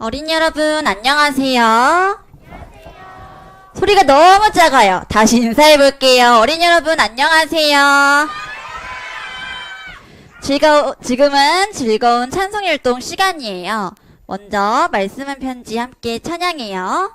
어린이 여러분, 안녕하세요. 소리가 너무 작아요. 다시 인사해 볼게요. 어린이 여러분, 안녕하세요. 지금은 즐거운 찬송일동 시간이에요. 먼저 말씀은 편지 함께 찬양해요.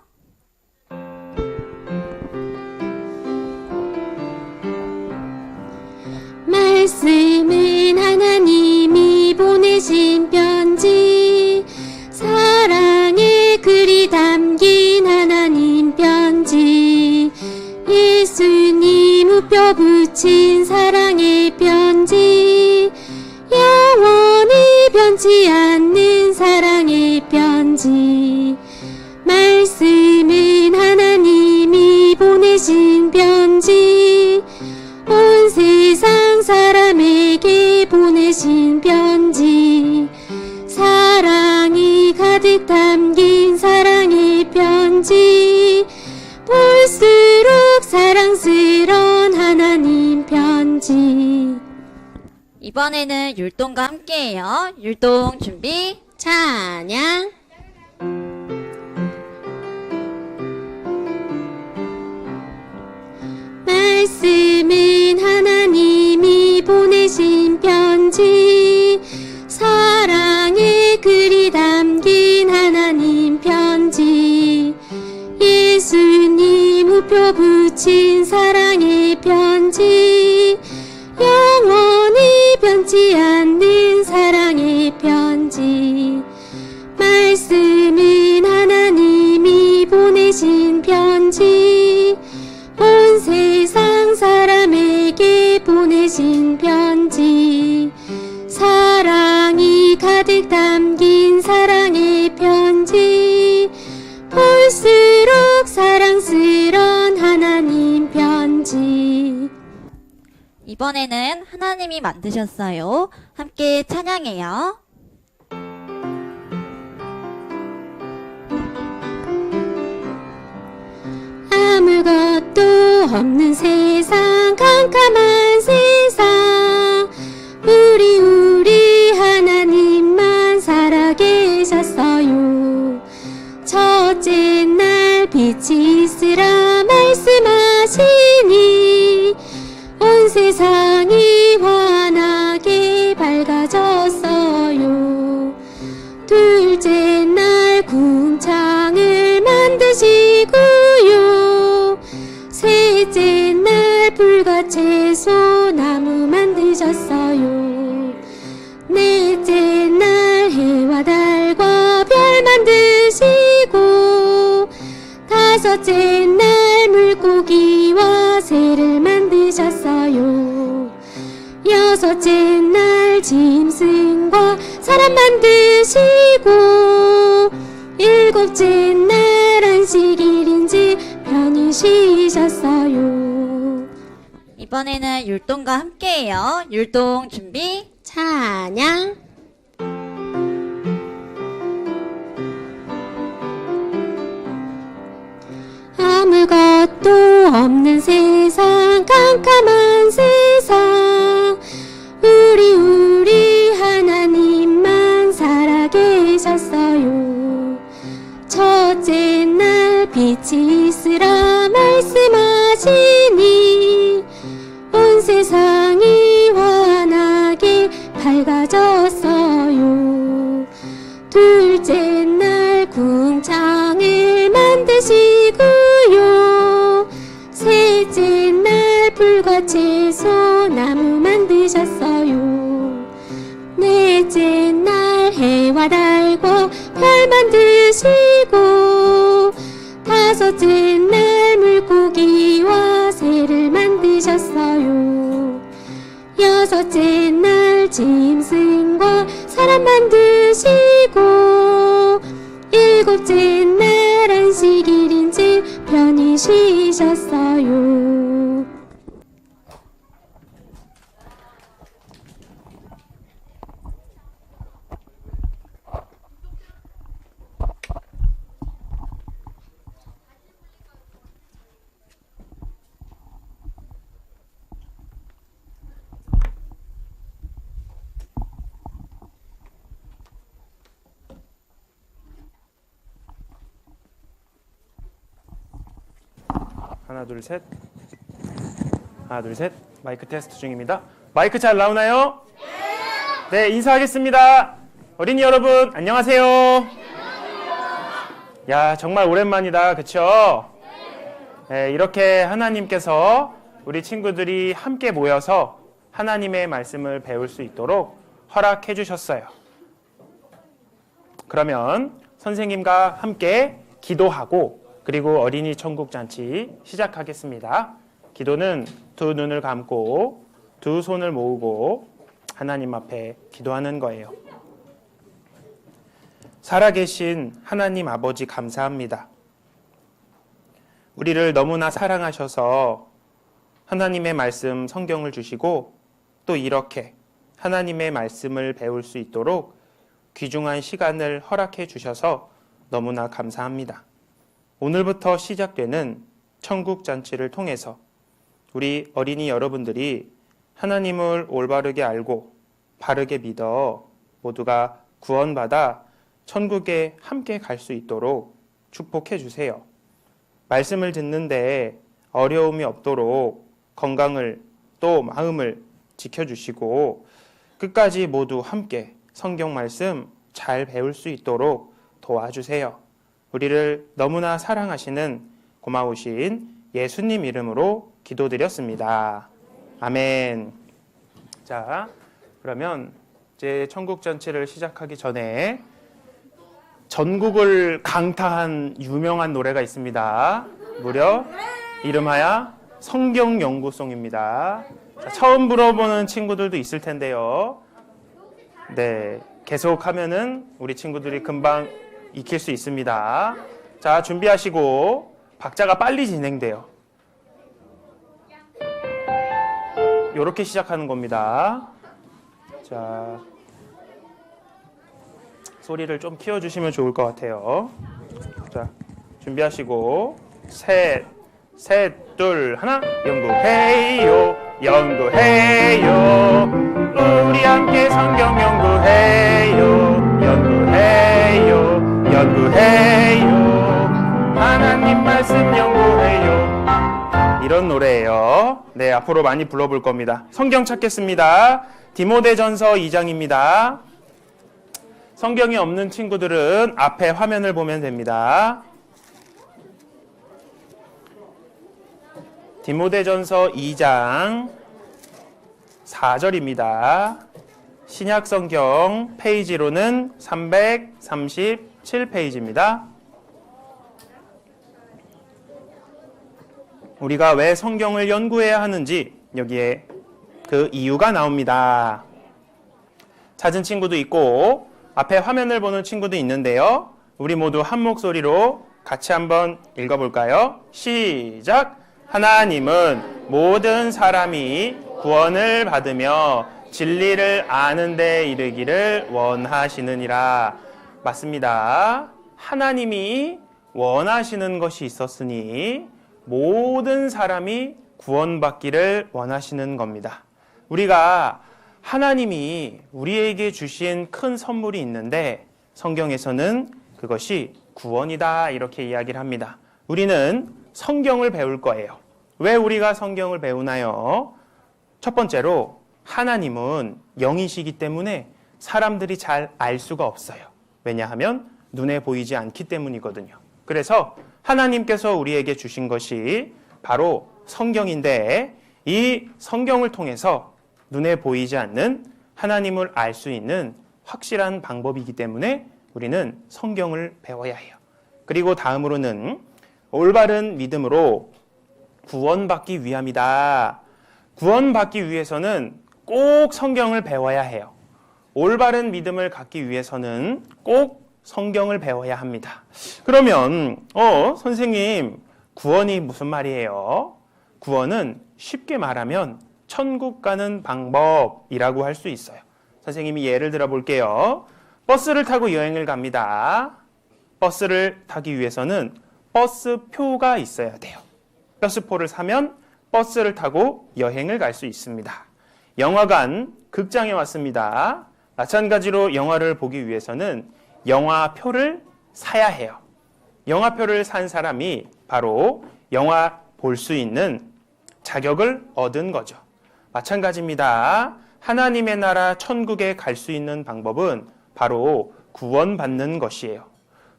말씀은 하나님이 보내신 편지, 사랑의 글이 담긴 하나님 편지, 예수님 우표 붙인 사랑의 편지, 영원히 변치 않는 사랑의 편지. 말씀은 하나님이 보내신 편지, 온 세상 사람에게 보내신 편지, 사랑이 가득 담긴 사랑의 편지, 볼수록 사랑스러운 하나님 편지. 이번에는 율동과 함께해요. 율동 준비. 찬양. 말씀은 하나님이 보내신 편지, 사랑의 글이 담긴 하나님 편지, 예수님 우표 붙인 사랑의 편지, 영원히 변치 않는 사랑의 편지. 말씀은 하나님이 보내신 편지, 온 세상 사람에게 보내신 편지, 사랑이 가득 담긴 사랑의 편지, 볼수록 사랑스러운 하나님 편지. 이번에는 하나님이 만드셨어요. 함께 찬양해요. 아무것도 없는 세상, 캄캄한 세상, 우리 하나님만 살아계셨어요. 첫째 날 빛이 있으라 말씀하시니, 온 세상이 환하게 밝아졌어요. 둘째 날 궁창을 만드시고요, 셋째 날 불과 채소 나무 만드셨어요. 넷째 날 해와 달과 별 만드시고, 다섯째 날 물고기와 새를 만드셨어요. 여섯째 날 짐승과 사람 만드시고, 일곱째 날 안식일인지 편히 쉬셨어요. 이번에는 율동과 함께해요. 율동 준비. 찬양. 아무것도 없는 세상, 캄캄한 세상, 우리 하나님만 살아계셨어요. 첫째 날 빛이 있으라 말씀하시니, 온 세상이 환하게 밝아졌어요. 둘째 날 궁창을 만드시고요, 셋째 날 불과 채소 나무 만드셨어요. 넷째 날 해와 달과 별 만드시고, 다섯째 날 물고기와 새를 만드셨어요. 여섯째 날 짐승과 사람 만드시고, 일곱째 날 안식일인지 편히 쉬셨어요. 하나, 둘, 셋. 하나, 둘, 셋. 마이크 테스트 중입니다. 마이크 잘 나오나요? 네, 인사하겠습니다. 어린이 여러분, 안녕하세요. 야, 정말 오랜만이다. 그쵸? 네, 이렇게 하나님께서 우리 친구들이 함께 모여서 하나님의 말씀을 배울 수 있도록 허락해 주셨어요. 그러면 선생님과 함께 기도하고 그리고 어린이 천국 잔치 시작하겠습니다. 기도는 두 눈을 감고 두 손을 모으고 하나님 앞에 기도하는 거예요. 살아계신 하나님 아버지 감사합니다. 우리를 너무나 사랑하셔서 하나님의 말씀 성경을 주시고 또 이렇게 하나님의 말씀을 배울 수 있도록 귀중한 시간을 허락해 주셔서 너무나 감사합니다. 오늘부터 시작되는 천국 잔치를 통해서 우리 어린이 여러분들이 하나님을 올바르게 알고 바르게 믿어 모두가 구원받아 천국에 함께 갈 수 있도록 축복해 주세요. 말씀을 듣는데 어려움이 없도록 건강을 또 마음을 지켜주시고 끝까지 모두 함께 성경 말씀 잘 배울 수 있도록 도와주세요. 우리를 너무나 사랑하시는 고마우신 예수님 이름으로 기도드렸습니다. 아멘. 자, 그러면 이제 천국 잔치를 시작하기 전에 전국을 강타한 유명한 노래가 있습니다. 무려 이름하여 성경연구송입니다. 자, 처음 불어보는 친구들도 있을 텐데요. 네, 계속하면은 우리 친구들이 금방 익힐 수 있습니다. 자, 준비하시고 박자가 빨리 진행돼요. 이렇게 시작하는 겁니다. 자, 소리를 좀 키워주시면 좋을 것 같아요. 자, 준비하시고 셋, 둘, 하나. 연구해요, 연구해요. 우리 함께 성경 연구해요, 연구해요, 연구해요. 하나님 말씀 연구해요. 이런 노래예요. 네, 앞으로 많이 불러볼 겁니다. 성경 찾겠습니다. 디모데전서 2장입니다. 성경이 없는 친구들은 앞에 화면을 보면 됩니다. 디모데전서 2장 4절입니다. 신약성경 페이지로는 337페이지입니다. 우리가 왜 성경을 연구해야 하는지 여기에 그 이유가 나옵니다. 찾은 친구도 있고 앞에 화면을 보는 친구도 있는데요. 우리 모두 한 목소리로 같이 한번 읽어볼까요? 시작! 하나님은 모든 사람이 구원을 받으며 진리를 아는 데 이르기를 원하시느니라. 맞습니다. 하나님이 원하시는 것이 있었으니 모든 사람이 구원받기를 원하시는 겁니다. 우리가 하나님이 우리에게 주신 큰 선물이 있는데 성경에서는 그것이 구원이다 이렇게 이야기를 합니다. 우리는 성경을 배울 거예요. 왜 우리가 성경을 배우나요? 첫 번째로 하나님은 영이시기 때문에 사람들이 잘 알 수가 없어요. 왜냐하면 눈에 보이지 않기 때문이거든요. 그래서 하나님께서 우리에게 주신 것이 바로 성경인데 이 성경을 통해서 눈에 보이지 않는 하나님을 알 수 있는 확실한 방법이기 때문에 우리는 성경을 배워야 해요. 그리고 다음으로는 올바른 믿음으로 구원받기 위함이다. 구원받기 위해서는 꼭 성경을 배워야 해요. 올바른 믿음을 갖기 위해서는 꼭 성경을 배워야 합니다. 그러면 선생님, 구원이 무슨 말이에요? 구원은 쉽게 말하면 천국 가는 방법이라고 할 수 있어요. 선생님이 예를 들어 볼게요. 버스를 타고 여행을 갑니다. 버스를 타기 위해서는 버스표가 있어야 돼요. 버스표를 사면 버스를 타고 여행을 갈 수 있습니다. 영화관, 극장에 왔습니다. 마찬가지로 영화를 보기 위해서는 영화표를 사야 해요. 영화표를 산 사람이 바로 영화 볼 수 있는 자격을 얻은 거죠. 마찬가지입니다. 하나님의 나라 천국에 갈 수 있는 방법은 바로 구원받는 것이에요.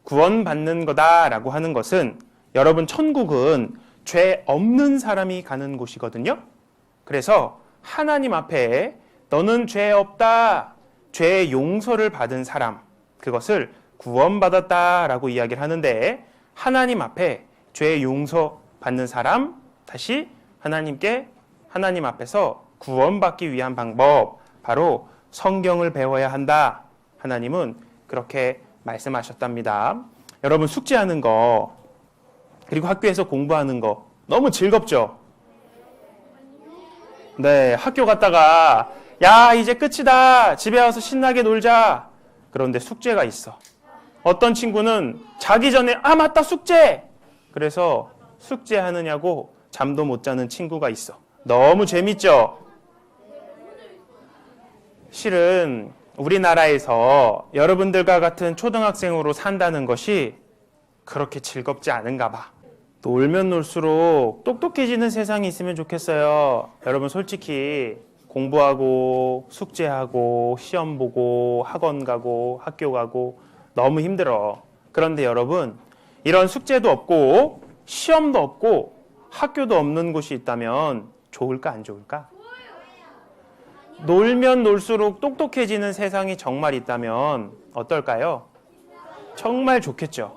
구원받는 거다라고 하는 것은 여러분 천국은 죄 없는 사람이 가는 곳이거든요. 그래서 하나님 앞에 너는 죄 없다, 죄 용서를 받은 사람, 그것을 구원받았다라고 이야기를 하는데 하나님 앞에 죄 용서 받는 사람, 다시 하나님 앞에서 구원받기 위한 방법, 바로 성경을 배워야 한다. 하나님은 그렇게 말씀하셨답니다. 여러분 숙제하는 거, 그리고 학교에서 공부하는 거 너무 즐겁죠? 네, 학교 갔다가 야, 이제 끝이다. 집에 와서 신나게 놀자. 그런데 숙제가 있어. 어떤 친구는 자기 전에 맞다, 숙제! 그래서 숙제하느냐고 잠도 못 자는 친구가 있어. 너무 재밌죠? 실은 우리나라에서 여러분들과 같은 초등학생으로 산다는 것이 그렇게 즐겁지 않은가 봐. 놀면 놀수록 똑똑해지는 세상이 있으면 좋겠어요. 여러분 솔직히 공부하고 숙제하고 시험 보고 학원 가고 학교 가고 너무 힘들어. 그런데 여러분 이런 숙제도 없고 시험도 없고 학교도 없는 곳이 있다면 좋을까 안 좋을까? 놀면 놀수록 똑똑해지는 세상이 정말 있다면 어떨까요? 정말 좋겠죠.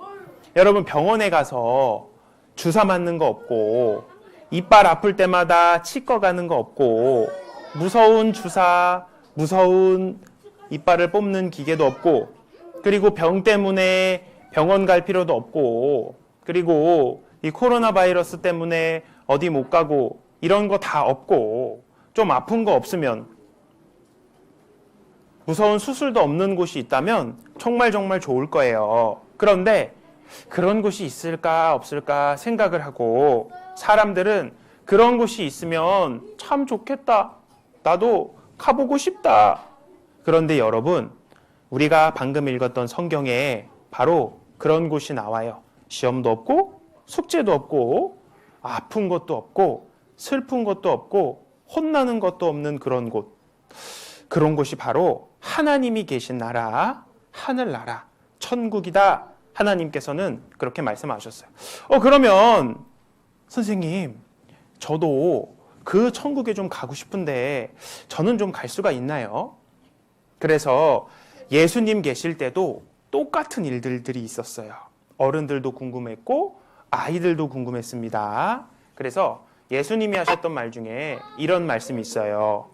여러분 병원에 가서 주사 맞는 거 없고 이빨 아플 때마다 치과 가는 거 없고 무서운 주사, 무서운 이빨을 뽑는 기계도 없고, 그리고 병 때문에 병원 갈 필요도 없고, 그리고 이 코로나 바이러스 때문에 어디 못 가고 이런 거 다 없고, 좀 아픈 거 없으면, 무서운 수술도 없는 곳이 있다면 정말 정말 좋을 거예요. 그런데 그런 곳이 있을까 없을까 생각을 하고 사람들은 그런 곳이 있으면 참 좋겠다. 나도 가보고 싶다. 그런데 여러분, 우리가 방금 읽었던 성경에 바로 그런 곳이 나와요. 시험도 없고 숙제도 없고 아픈 것도 없고 슬픈 것도 없고 혼나는 것도 없는 그런 곳. 그런 곳이 바로 하나님이 계신 나라, 하늘나라, 천국이다. 하나님께서는 그렇게 말씀하셨어요. 그러면 선생님, 저도 그 천국에 좀 가고 싶은데 저는 좀 갈 수가 있나요? 그래서 예수님 계실 때도 똑같은 일들이 있었어요. 어른들도 궁금했고 아이들도 궁금했습니다. 그래서 예수님이 하셨던 말 중에 이런 말씀이 있어요.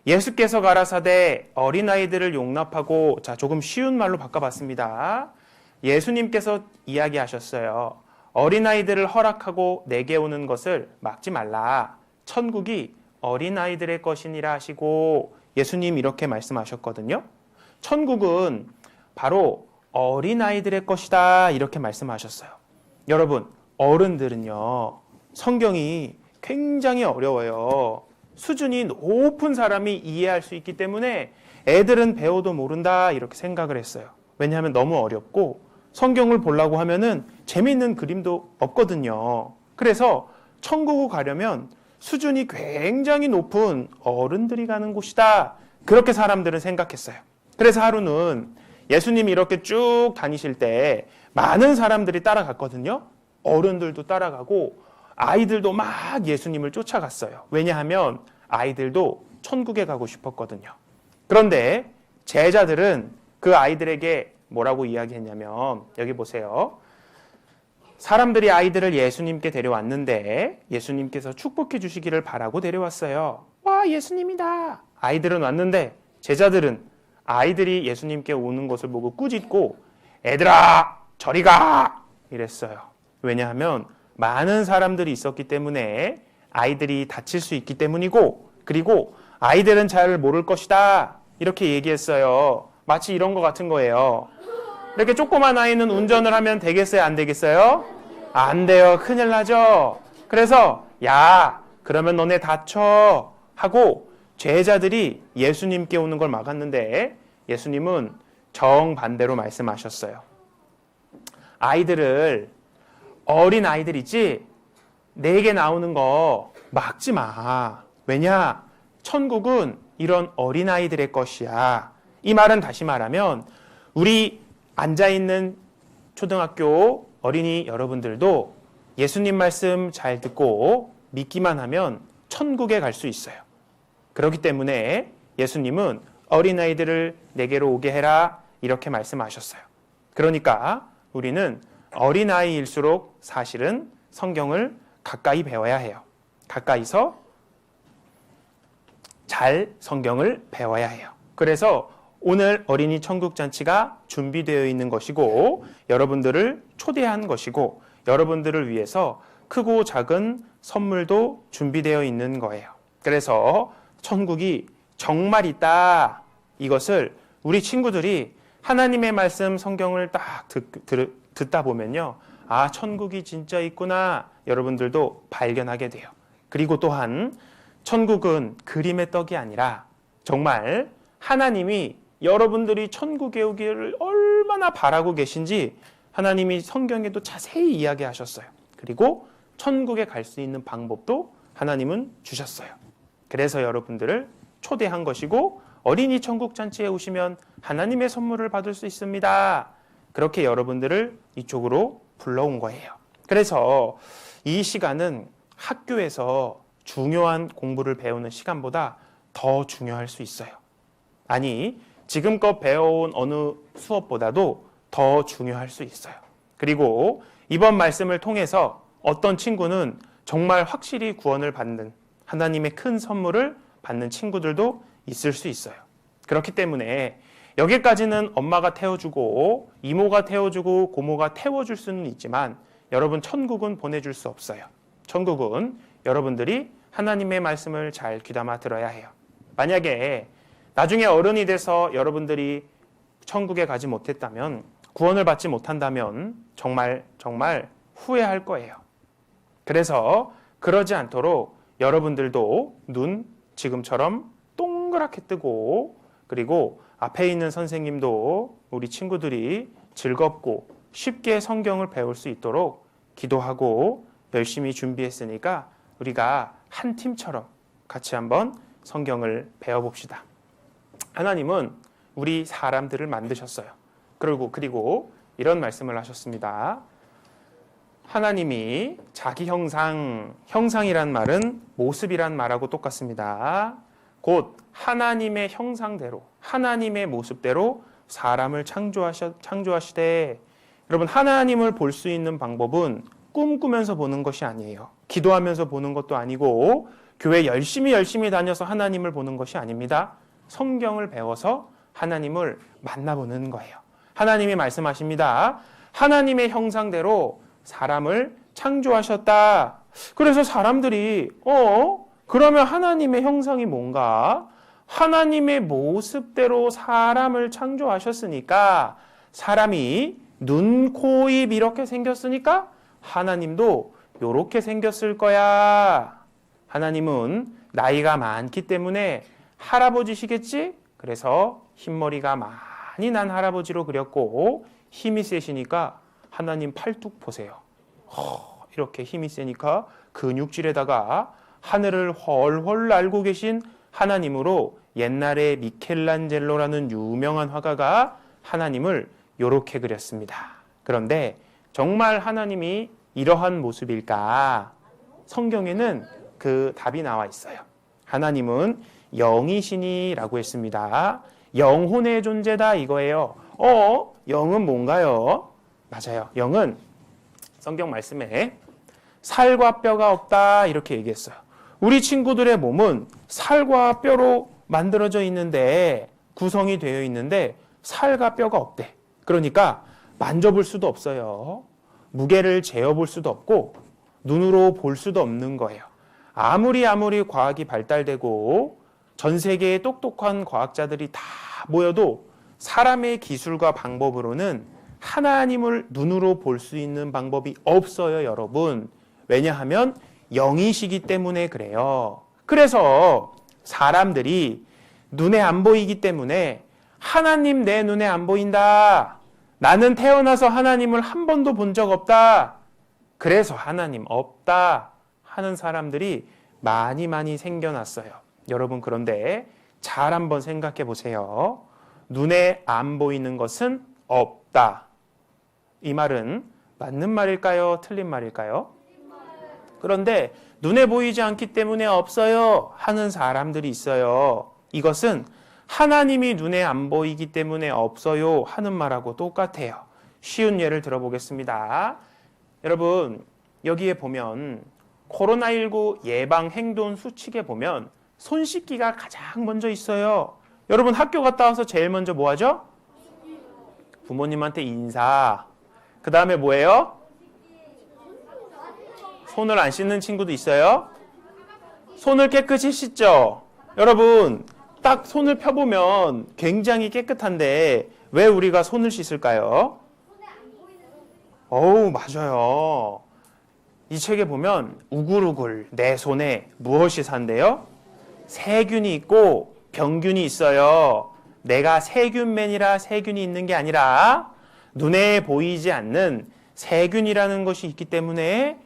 예수께서 가라사대 어린아이들을 용납하고, 자, 조금 쉬운 말로 바꿔봤습니다. 예수님께서 이야기하셨어요. 어린아이들을 허락하고 내게 오는 것을 막지 말라. 천국이 어린아이들의 것이니라 하시고, 예수님 이렇게 말씀하셨거든요. 천국은 바로 어린아이들의 것이다. 이렇게 말씀하셨어요. 여러분, 어른들은요, 성경이 굉장히 어려워요. 수준이 높은 사람이 이해할 수 있기 때문에 애들은 배워도 모른다 이렇게 생각을 했어요. 왜냐하면 너무 어렵고 성경을 보려고 하면은 재미있는 그림도 없거든요. 그래서 천국을 가려면 수준이 굉장히 높은 어른들이 가는 곳이다. 그렇게 사람들은 생각했어요. 그래서 하루는 예수님이 이렇게 쭉 다니실 때 많은 사람들이 따라갔거든요. 어른들도 따라가고 아이들도 막 예수님을 쫓아갔어요. 왜냐하면 아이들도 천국에 가고 싶었거든요. 그런데 제자들은 그 아이들에게 뭐라고 이야기했냐면, 여기 보세요. 사람들이 아이들을 예수님께 데려왔는데 예수님께서 축복해 주시기를 바라고 데려왔어요. 와, 예수님이다. 아이들은 왔는데 제자들은 아이들이 예수님께 오는 것을 보고 꾸짖고 애들아 저리 가 이랬어요. 왜냐하면 많은 사람들이 있었기 때문에 아이들이 다칠 수 있기 때문이고, 그리고 아이들은 잘 모를 것이다 이렇게 얘기했어요. 마치 이런 거 같은 거예요. 이렇게 조그만 아이는 운전을 하면 되겠어요? 안 되겠어요? 안 돼요. 큰일 나죠? 그래서 야, 그러면 너네 다쳐 하고 제자들이 예수님께 오는 걸 막았는데 예수님은 정반대로 말씀하셨어요. 아이들을, 어린 아이들 있지? 내게 나오는 거 막지 마. 왜냐? 천국은 이런 어린아이들의 것이야. 이 말은 다시 말하면 우리 앉아있는 초등학교 어린이 여러분들도 예수님 말씀 잘 듣고 믿기만 하면 천국에 갈 수 있어요. 그렇기 때문에 예수님은 어린아이들을 내게로 오게 해라 이렇게 말씀하셨어요. 그러니까 우리는 어린아이일수록 사실은 성경을 가까이 배워야 해요. 가까이서 잘 성경을 배워야 해요. 그래서 오늘 어린이 천국잔치가 준비되어 있는 것이고 여러분들을 초대한 것이고 여러분들을 위해서 크고 작은 선물도 준비되어 있는 거예요. 그래서 천국이 정말 있다. 이것을 우리 친구들이 하나님의 말씀 성경을 딱 듣다 보면요. 아, 천국이 진짜 있구나. 여러분들도 발견하게 돼요. 그리고 또한 천국은 그림의 떡이 아니라 정말 하나님이 여러분들이 천국에 오기를 얼마나 바라고 계신지 하나님이 성경에도 자세히 이야기하셨어요. 그리고 천국에 갈 수 있는 방법도 하나님은 주셨어요. 그래서 여러분들을 초대한 것이고 어린이 천국잔치에 오시면 하나님의 선물을 받을 수 있습니다. 그렇게 여러분들을 이쪽으로 불러온 거예요. 그래서 이 시간은 학교에서 중요한 공부를 배우는 시간보다 더 중요할 수 있어요. 아니, 지금껏 배워온 어느 수업보다도 더 중요할 수 있어요. 그리고 이번 말씀을 통해서 어떤 친구는 정말 확실히 구원을 받는 하나님의 큰 선물을 받는 친구들도 있을 수 있어요. 그렇기 때문에 여기까지는 엄마가 태워주고 이모가 태워주고 고모가 태워줄 수는 있지만 여러분 천국은 보내줄 수 없어요. 천국은 여러분들이 하나님의 말씀을 잘 귀담아 들어야 해요. 만약에 나중에 어른이 돼서 여러분들이 천국에 가지 못했다면 구원을 받지 못한다면 정말 후회할 거예요. 그래서 그러지 않도록 여러분들도 눈 지금처럼 동그랗게 뜨고 그리고 앞에 있는 선생님도 우리 친구들이 즐겁고 쉽게 성경을 배울 수 있도록 기도하고 열심히 준비했으니까 우리가 한 팀처럼 같이 한번 성경을 배워봅시다. 하나님은 우리 사람들을 만드셨어요. 그리고 이런 말씀을 하셨습니다. 하나님이 자기 형상이란 말은 모습이란 말하고 똑같습니다. 곧 하나님의 형상대로, 하나님의 모습대로 사람을 창조하시되 여러분 하나님을 볼 수 있는 방법은 꿈꾸면서 보는 것이 아니에요. 기도하면서 보는 것도 아니고 교회 열심히 다녀서 하나님을 보는 것이 아닙니다. 성경을 배워서 하나님을 만나보는 거예요. 하나님이 말씀하십니다. 하나님의 형상대로 사람을 창조하셨다. 그래서 사람들이 그러면 하나님의 형상이 뭔가? 하나님의 모습대로 사람을 창조하셨으니까 사람이 눈, 코, 입 이렇게 생겼으니까 하나님도 이렇게 생겼을 거야. 하나님은 나이가 많기 때문에 할아버지시겠지? 그래서 흰머리가 많이 난 할아버지로 그렸고 힘이 세시니까 하나님 팔뚝 보세요. 이렇게 힘이 세니까 근육질에다가 하늘을 훨훨 날고 계신 하나님으로 옛날에 미켈란젤로라는 유명한 화가가 하나님을 이렇게 그렸습니다. 그런데 정말 하나님이 이러한 모습일까? 성경에는 그 답이 나와 있어요. 하나님은 영이시니라고 했습니다. 영혼의 존재다 이거예요. 영은 뭔가요? 맞아요. 영은 성경 말씀에 살과 뼈가 없다 이렇게 얘기했어요. 우리 친구들의 몸은 살과 뼈로 만들어져 있는데 구성이 되어 있는데 살과 뼈가 없대. 그러니까 만져볼 수도 없어요. 무게를 재어볼 수도 없고 눈으로 볼 수도 없는 거예요. 아무리 과학이 발달되고 전 세계의 똑똑한 과학자들이 다 모여도 사람의 기술과 방법으로는 하나님을 눈으로 볼 수 있는 방법이 없어요, 여러분. 왜냐하면 영이시기 때문에 그래요. 그래서 사람들이 눈에 안 보이기 때문에 하나님 내 눈에 안 보인다. 나는 태어나서 하나님을 한 번도 본 적 없다. 그래서 하나님 없다. 하는 사람들이 많이 생겨났어요. 여러분, 그런데 잘 한번 생각해 보세요. 눈에 안 보이는 것은 없다. 이 말은 맞는 말일까요? 틀린 말일까요? 그런데 눈에 보이지 않기 때문에 없어요 하는 사람들이 있어요. 이것은 하나님이 눈에 안 보이기 때문에 없어요 하는 말하고 똑같아요. 쉬운 예를 들어보겠습니다. 여러분, 여기에 보면 코로나19 예방 행동 수칙에 보면 손 씻기가 가장 먼저 있어요. 여러분, 학교 갔다 와서 제일 먼저 뭐 하죠? 부모님한테 인사. 그 다음에 뭐예요? 손을 안 씻는 친구도 있어요? 손을 깨끗이 씻죠? 여러분, 딱 손을 펴보면 굉장히 깨끗한데 왜 우리가 손을 씻을까요? 어우, 맞아요. 이 책에 보면 우글우글 내 손에 무엇이 산대요? 세균이 있고 병균이 있어요. 내가 세균맨이라 세균이 있는 게 아니라 눈에 보이지 않는 세균이라는 것이 있기 때문에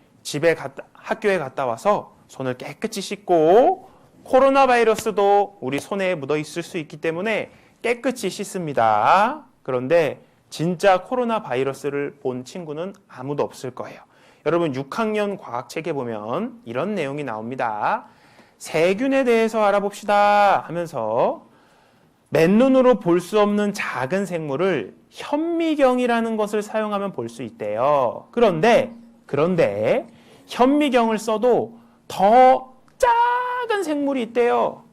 학교에 갔다 와서 손을 깨끗이 씻고, 코로나 바이러스도 우리 손에 묻어 있을 수 있기 때문에 깨끗이 씻습니다. 그런데 진짜 코로나 바이러스를 본 친구는 아무도 없을 거예요. 여러분, 6학년 과학책에 보면 이런 내용이 나옵니다. 세균에 대해서 알아봅시다 하면서 맨눈으로 볼 수 없는 작은 생물을 현미경이라는 것을 사용하면 볼 수 있대요. 그런데 현미경을 써도 더 작은 생물이 있대요.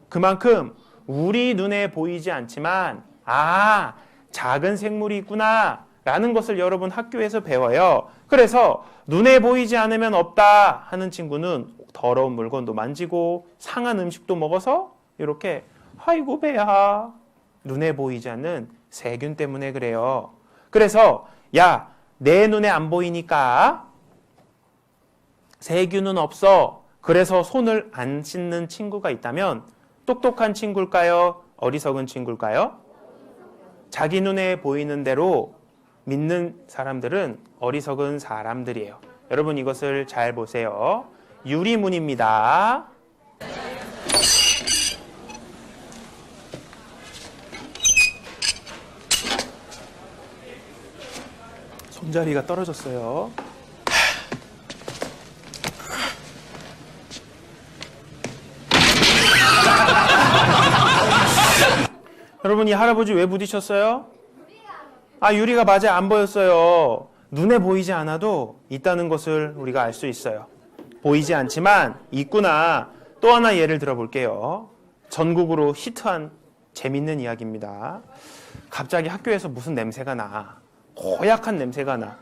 그만큼 우리 눈에 보이지 않지만 작은 생물이 있구나 라는 것을 여러분 학교에서 배워요. 그래서 눈에 보이지 않으면 없다 하는 친구는 더러운 물건도 만지고 상한 음식도 먹어서 이렇게 아이고 배야, 눈에 보이지 않는 세균 때문에 그래요. 그래서 야, 내 눈에 안 보이니까 세균은 없어. 그래서 손을 안 씻는 친구가 있다면 똑똑한 친구일까요? 어리석은 친구일까요? 자기 눈에 보이는 대로 믿는 사람들은 어리석은 사람들이에요. 여러분, 이것을 잘 보세요. 유리문입니다. 손잡이가 떨어졌어요. 여러분, 이 할아버지 왜 부딪혔어요? 유리가 맞아 안 보였어요. 눈에 보이지 않아도 있다는 것을 우리가 알 수 있어요. 보이지 않지만 있구나. 또 하나 예를 들어볼게요. 전국으로 히트한 재밌는 이야기입니다. 갑자기 학교에서 무슨 냄새가 나. 고약한 냄새가 나.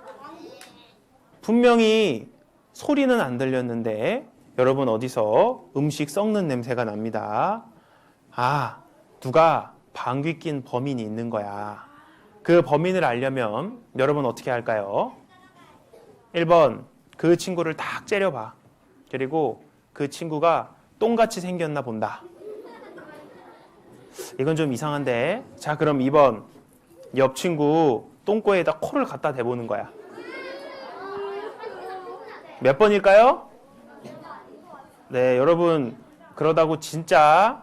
분명히 소리는 안 들렸는데 여러분, 어디서 음식 썩는 냄새가 납니다. 누가 방귀 낀 범인이 있는 거야. 그 범인을 알려면 여러분 어떻게 할까요? 1번, 그 친구를 딱 째려봐. 그리고 그 친구가 똥같이 생겼나 본다. 이건 좀 이상한데. 자, 그럼 2번, 옆 친구 똥꼬에다 코를 갖다 대보는 거야. 몇 번일까요? 네, 여러분, 그러다고 진짜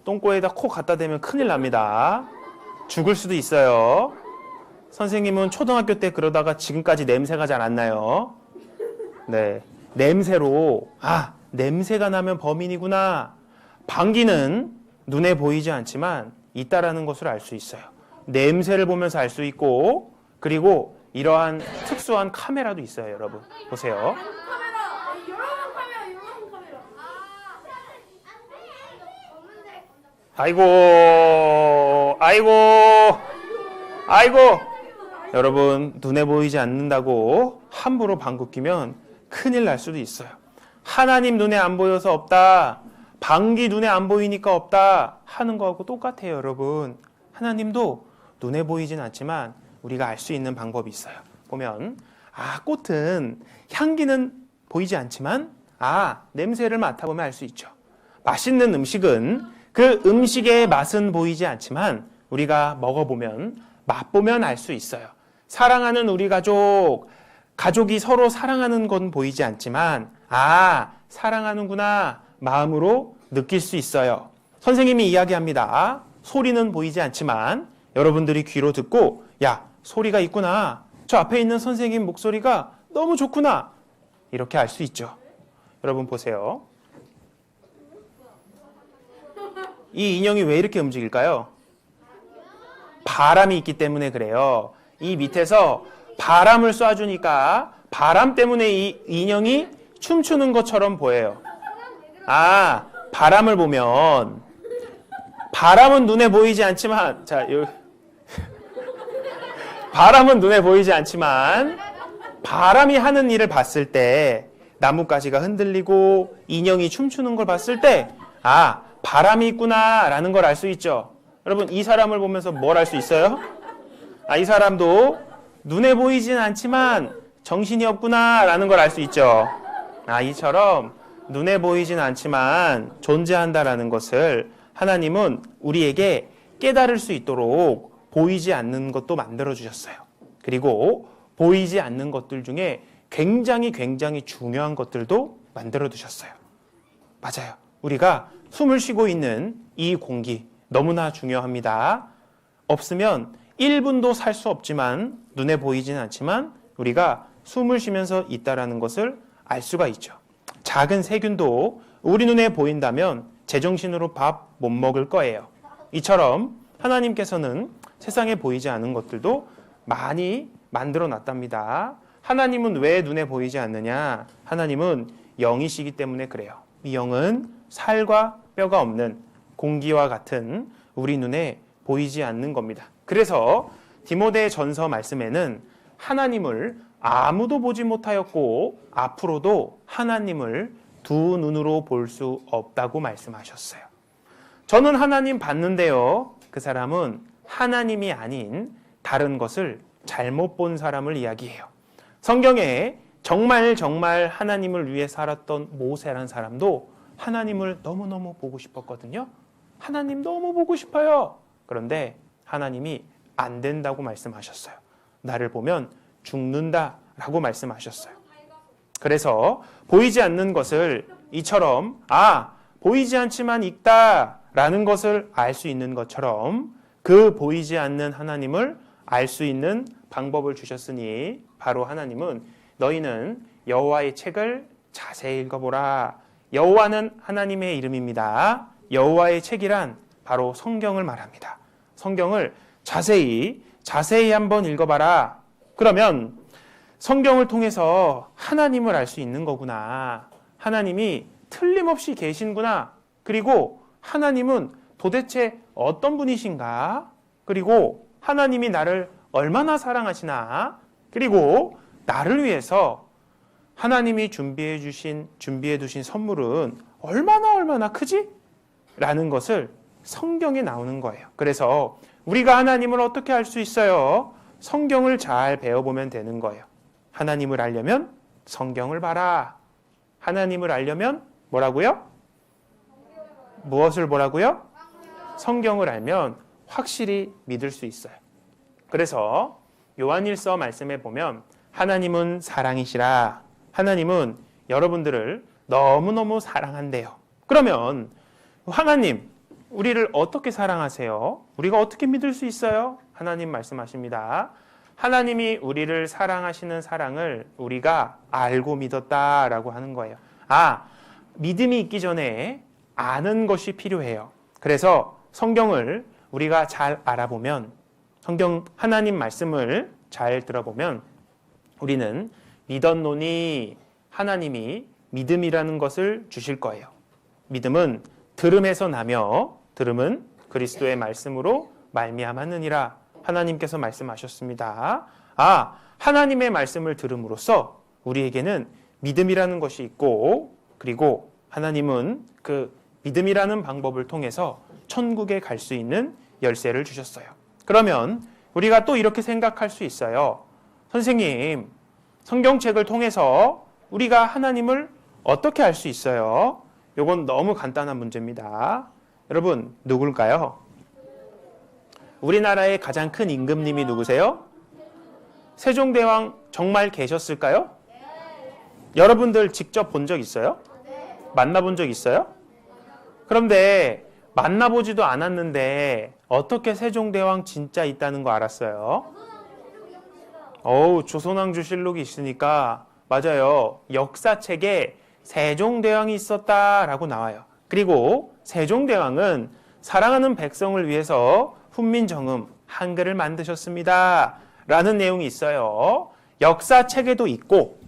똥꼬에다 코 갖다 대면 큰일 납니다. 죽을 수도 있어요. 선생님은 초등학교 때 그러다가 지금까지 냄새가 잘 안 나요. 네, 냄새로 냄새가 나면 범인이구나. 방귀는 눈에 보이지 않지만 있다라는 것을 알 수 있어요. 냄새를 보면서 알 수 있고, 그리고 이러한 특수한 카메라도 있어요. 여러분 보세요. 아이고. 여러분, 눈에 보이지 않는다고 함부로 방귀 뀌면 큰일 날 수도 있어요. 하나님 눈에 안 보여서 없다, 방귀 눈에 안 보이니까 없다 하는 거하고 똑같아요. 여러분, 하나님도 눈에 보이진 않지만 우리가 알 수 있는 방법이 있어요. 보면 꽃은 향기는 보이지 않지만 냄새를 맡아보면 알 수 있죠. 맛있는 음식은 그 음식의 맛은 보이지 않지만 우리가 먹어보면, 맛보면 알 수 있어요. 사랑하는 우리 가족, 가족이 서로 사랑하는 건 보이지 않지만 아, 사랑하는구나 마음으로 느낄 수 있어요. 선생님이 이야기합니다. 소리는 보이지 않지만 여러분들이 귀로 듣고 야, 소리가 있구나. 저 앞에 있는 선생님 목소리가 너무 좋구나. 이렇게 알 수 있죠. 여러분 보세요. 이 인형이 왜 이렇게 움직일까요? 바람이 있기 때문에 그래요. 이 밑에서 바람을 쏴주니까 바람 때문에 이 인형이 춤추는 것처럼 보여요. 아, 바람을 보면 바람은 눈에 보이지 않지만 바람은 눈에 보이지 않지만 바람이 하는 일을 봤을 때 나뭇가지가 흔들리고 인형이 춤추는 걸 봤을 때 아, 바람이 있구나 라는 걸 알 수 있죠. 여러분 이 사람을 보면서 뭘 알 수 있어요? 아, 이 사람도 눈에 보이진 않지만 정신이 없구나 라는 걸 알 수 있죠. 아, 이처럼 눈에 보이진 않지만 존재한다라는 것을 하나님은 우리에게 깨달을 수 있도록 보이지 않는 것도 만들어주셨어요. 그리고 보이지 않는 것들 중에 굉장히 중요한 것들도 만들어두셨어요. 맞아요. 우리가 숨을 쉬고 있는 이 공기 너무나 중요합니다. 없으면 1분도 살 수 없지만 눈에 보이진 않지만 우리가 숨을 쉬면서 있다라는 것을 알 수가 있죠. 작은 세균도 우리 눈에 보인다면 제정신으로 밥 못 먹을 거예요. 이처럼 하나님께서는 세상에 보이지 않은 것들도 많이 만들어 놨답니다. 하나님은 왜 눈에 보이지 않느냐? 하나님은 영이시기 때문에 그래요. 이 영은 살과 뼈가 없는 공기와 같은 우리 눈에 보이지 않는 겁니다. 그래서 디모데 전서 말씀에는 하나님을 아무도 보지 못하였고 앞으로도 하나님을 두 눈으로 볼 수 없다고 말씀하셨어요. 저는 하나님 봤는데요. 그 사람은 하나님이 아닌 다른 것을 잘못 본 사람을 이야기해요. 성경에 정말 하나님을 위해 살았던 모세라는 사람도 하나님을 너무너무 보고 싶었거든요. 하나님 너무 보고 싶어요. 그런데 하나님이 안 된다고 말씀하셨어요. 나를 보면 죽는다라고 말씀하셨어요. 그래서 보이지 않는 것을 이처럼 보이지 않지만 있다라는 것을 알 수 있는 것처럼 그 보이지 않는 하나님을 알 수 있는 방법을 주셨으니 바로 하나님은 너희는 여호와의 책을 자세히 읽어보라. 여호와는 하나님의 이름입니다. 여호와의 책이란 바로 성경을 말합니다. 성경을 자세히 한번 읽어봐라. 그러면 성경을 통해서 하나님을 알 수 있는 거구나. 하나님이 틀림없이 계신구나. 그리고 하나님은 도대체 어떤 분이신가? 그리고 하나님이 나를 얼마나 사랑하시나? 그리고 나를 위해서 하나님이 준비해 두신 선물은 얼마나 크지? 라는 것을 성경에 나오는 거예요. 그래서 우리가 하나님을 어떻게 알 수 있어요? 성경을 잘 배워보면 되는 거예요. 하나님을 알려면 성경을 봐라. 하나님을 알려면 뭐라고요? 무엇을 보라고요? 성경을 알면 확실히 믿을 수 있어요. 그래서 요한일서 말씀에 보면 하나님은 사랑이시라. 하나님은 여러분들을 너무너무 사랑한대요. 그러면 하나님, 우리를 어떻게 사랑하세요? 우리가 어떻게 믿을 수 있어요? 하나님 말씀하십니다. 하나님이 우리를 사랑하시는 사랑을 우리가 알고 믿었다라고 하는 거예요. 믿음이 있기 전에 아는 것이 필요해요. 그래서 성경을 우리가 잘 알아보면, 하나님 말씀을 잘 들어보면 우리는 믿었노니 하나님이 믿음이라는 것을 주실 거예요. 믿음은 들음에서 나며 들음은 그리스도의 말씀으로 말미암았느니라. 하나님께서 말씀하셨습니다. 하나님의 말씀을 들음으로써 우리에게는 믿음이라는 것이 있고, 그리고 하나님은 그 믿음이라는 방법을 통해서 천국에 갈 수 있는 열쇠를 주셨어요. 그러면 우리가 또 이렇게 생각할 수 있어요. 선생님, 성경책을 통해서 우리가 하나님을 어떻게 알 수 있어요? 이건 너무 간단한 문제입니다. 여러분, 누굴까요? 우리나라의 가장 큰 임금님이 누구세요? 세종대왕 정말 계셨을까요? 여러분들 직접 본 적 있어요? 만나본 적 있어요? 그런데 만나보지도 않았는데 어떻게 세종대왕 진짜 있다는 거 알았어요? 조선왕조실록이 있으니까 맞아요. 역사책에 세종대왕이 있었다라고 나와요. 그리고 세종대왕은 사랑하는 백성을 위해서 훈민정음 한글을 만드셨습니다 라는 내용이 있어요. 역사책에도 있고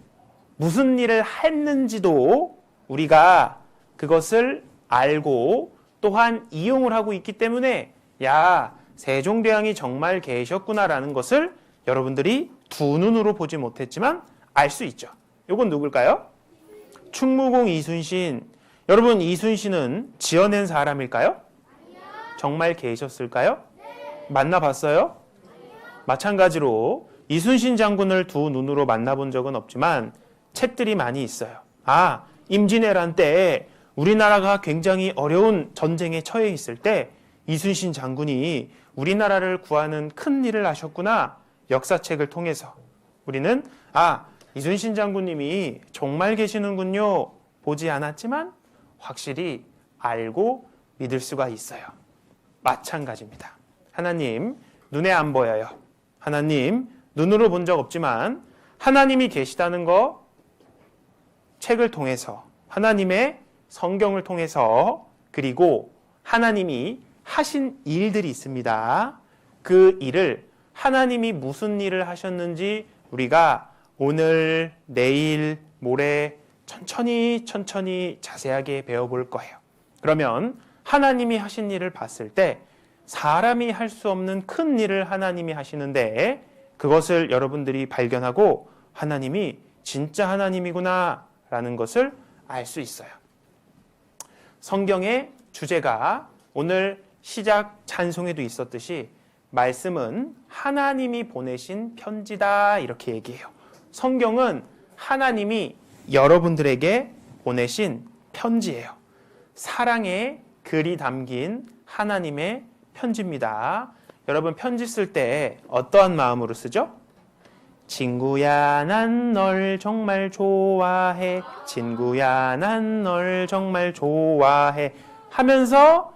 무슨 일을 했는지도 우리가 그것을 알고 또한 이용을 하고 있기 때문에 야, 세종대왕이 정말 계셨구나라는 것을 여러분들이 두 눈으로 보지 못했지만 알 수 있죠. 이건 누굴까요? 충무공 이순신. 여러분, 이순신은 지어낸 사람일까요? 정말 계셨을까요? 만나봤어요? 마찬가지로 이순신 장군을 두 눈으로 만나본 적은 없지만 책들이 많이 있어요. 임진왜란 때 우리나라가 굉장히 어려운 전쟁에 처해 있을 때 이순신 장군이 우리나라를 구하는 큰 일을 하셨구나. 역사책을 통해서 우리는 이순신 장군님이 정말 계시는군요. 보지 않았지만 확실히 알고 믿을 수가 있어요. 마찬가지입니다. 하나님 눈에 안 보여요. 하나님 눈으로 본 적 없지만 하나님이 계시다는 거 책을 통해서 하나님의 성경을 통해서 그리고 하나님이 하신 일들이 있습니다. 그 일을 하나님이 무슨 일을 하셨는지 우리가 오늘, 내일, 모레 천천히 자세하게 배워볼 거예요. 그러면 하나님이 하신 일을 봤을 때 사람이 할 수 없는 큰 일을 하나님이 하시는데 그것을 여러분들이 발견하고 하나님이 진짜 하나님이구나 라는 것을 알 수 있어요. 성경의 주제가 오늘 시작 찬송에도 있었듯이 말씀은 하나님이 보내신 편지다 이렇게 얘기해요. 성경은 하나님이 여러분들에게 보내신 편지예요. 사랑의 글이 담긴 하나님의 편지입니다. 여러분 편지 쓸 때 어떠한 마음으로 쓰죠? 친구야 난 널 정말 좋아해. 친구야 난 널 정말 좋아해 하면서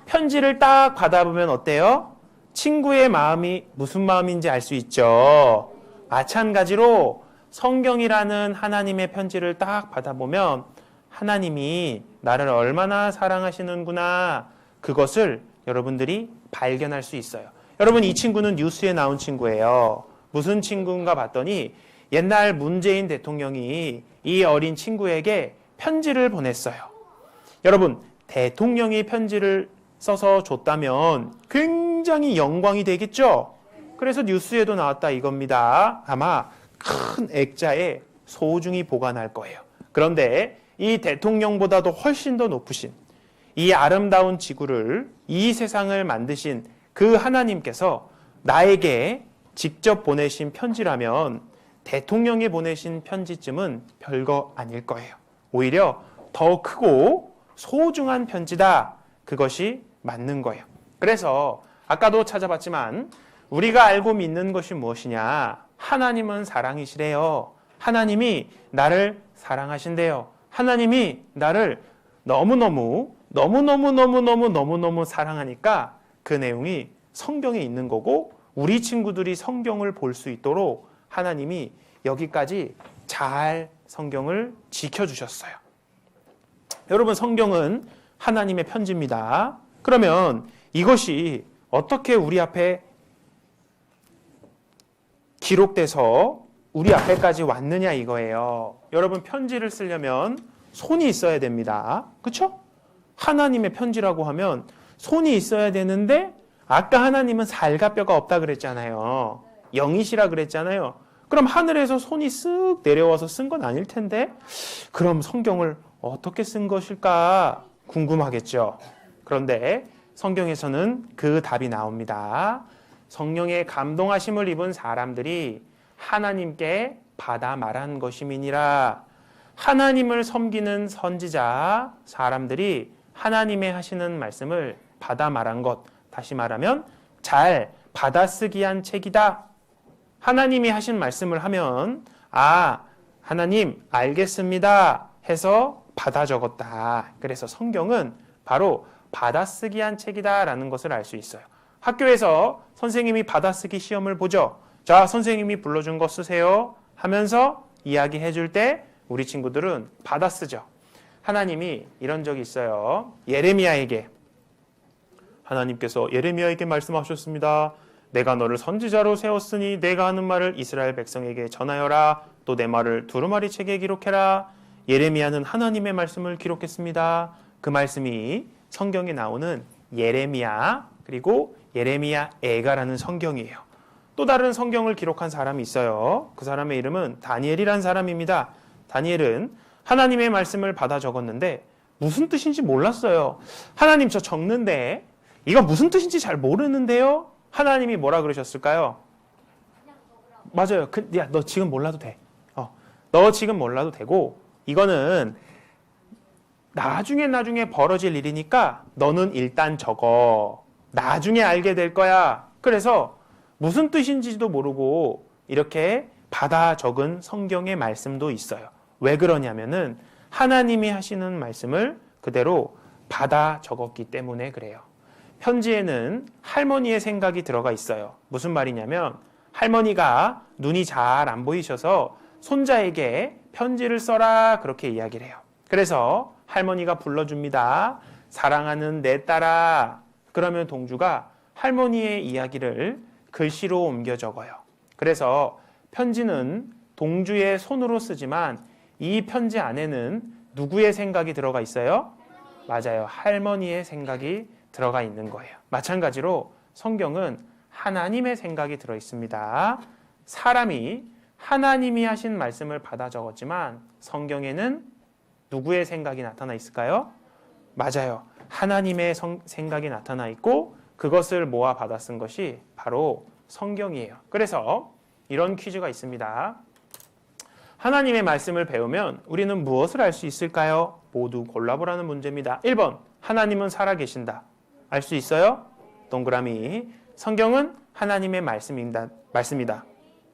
편지를 딱 받아보면 어때요? 친구의 마음이 무슨 마음인지 알 수 있죠. 마찬가지로 성경이라는 하나님의 편지를 딱 받아보면 하나님이 나를 얼마나 사랑하시는구나 그것을 여러분들이 발견할 수 있어요. 여러분 이 친구는 뉴스에 나온 친구예요. 무슨 친구인가 봤더니 옛날 문재인 대통령이 이 어린 친구에게 편지를 보냈어요. 여러분 대통령이 편지를 써서 줬다면 굉장히 영광이 되겠죠? 그래서 뉴스에도 나왔다 이겁니다. 아마 큰 액자에 소중히 보관할 거예요. 그런데 이 대통령보다도 훨씬 더 높으신 이 아름다운 지구를 이 세상을 만드신 그 하나님께서 나에게 직접 보내신 편지라면 대통령이 보내신 편지쯤은 별거 아닐 거예요. 오히려 더 크고 소중한 편지다. 그것이 맞는 거예요. 그래서 아까도 찾아봤지만 우리가 알고 믿는 것이 무엇이냐? 하나님은 사랑이시래요. 하나님이 나를 사랑하신대요. 하나님이 나를 너무너무 사랑하니까 그 내용이 성경에 있는 거고 우리 친구들이 성경을 볼 수 있도록 하나님이 여기까지 잘 성경을 지켜주셨어요. 여러분 성경은 하나님의 편지입니다. 그러면 이것이 어떻게 우리 앞에 기록돼서 우리 앞에까지 왔느냐 이거예요. 여러분 편지를 쓰려면 손이 있어야 됩니다. 그렇죠? 하나님의 편지라고 하면 손이 있어야 되는데 아까 하나님은 살과 뼈가 없다 그랬잖아요. 영이시라 그랬잖아요. 그럼 하늘에서 손이 쓱 내려와서 쓴 건 아닐 텐데 그럼 성경을 어떻게 쓴 것일까 궁금하겠죠. 그런데 성경에서는 그 답이 나옵니다. 성령의 감동하심을 입은 사람들이 하나님께 받아 말한 것임이니라. 하나님을 섬기는 선지자 사람들이 하나님의 하시는 말씀을 받아 말한 것, 다시 말하면 잘 받아쓰기 한 책이다. 하나님이 하신 말씀을 하면 아, 하나님 알겠습니다 해서 받아 적었다. 그래서 성경은 바로 받아쓰기 한 책이다라는 것을 알 수 있어요. 학교에서 선생님이 받아쓰기 시험을 보죠. 자, 선생님이 불러준 거 쓰세요 하면서 이야기해 줄 때 우리 친구들은 받아쓰죠. 하나님이 이런 적이 있어요. 예레미야에게 하나님께서 예레미야에게 말씀하셨습니다. 내가 너를 선지자로 세웠으니 내가 하는 말을 이스라엘 백성에게 전하여라. 또 내 말을 두루마리 책에 기록해라. 예레미야는 하나님의 말씀을 기록했습니다. 그 말씀이 성경에 나오는 예레미야 그리고 예레미야애가라는 성경이에요. 또 다른 성경을 기록한 사람이 있어요. 그 사람의 이름은 다니엘이라는 사람입니다. 다니엘은 하나님의 말씀을 받아 적었는데 무슨 뜻인지 몰랐어요. 하나님 저 적는데 이거 무슨 뜻인지 잘 모르는데요. 하나님이 뭐라 그러셨을까요? 맞아요. 야, 너 지금 몰라도 돼. 너 지금 몰라도 되고 이거는 나중에 벌어질 일이니까 너는 일단 적어. 나중에 알게 될 거야. 그래서 무슨 뜻인지도 모르고 이렇게 받아 적은 성경의 말씀도 있어요. 왜 그러냐면은 하나님이 하시는 말씀을 그대로 받아 적었기 때문에 그래요. 편지에는 할머니의 생각이 들어가 있어요. 무슨 말이냐면 할머니가 눈이 잘 안 보이셔서 손자에게 편지를 써라 그렇게 이야기를 해요. 그래서 할머니가 불러줍니다. 사랑하는 내 딸아. 그러면 동주가 할머니의 이야기를 글씨로 옮겨 적어요. 그래서 편지는 동주의 손으로 쓰지만 이 편지 안에는 누구의 생각이 들어가 있어요? 맞아요. 할머니의 생각이 들어가 있는 거예요. 마찬가지로 성경은 하나님의 생각이 들어 있습니다. 사람이 하나님이 하신 말씀을 받아 적었지만 성경에는 누구의 생각이 나타나 있을까요? 맞아요. 하나님의 생각이 나타나 있고 그것을 모아 받아 쓴 것이 바로 성경이에요. 그래서 이런 퀴즈가 있습니다. 하나님의 말씀을 배우면 우리는 무엇을 알 수 있을까요? 모두 골라보라는 문제입니다. 1번, 하나님은 살아계신다. 알 수 있어요? 동그라미. 성경은 하나님의 말씀이다.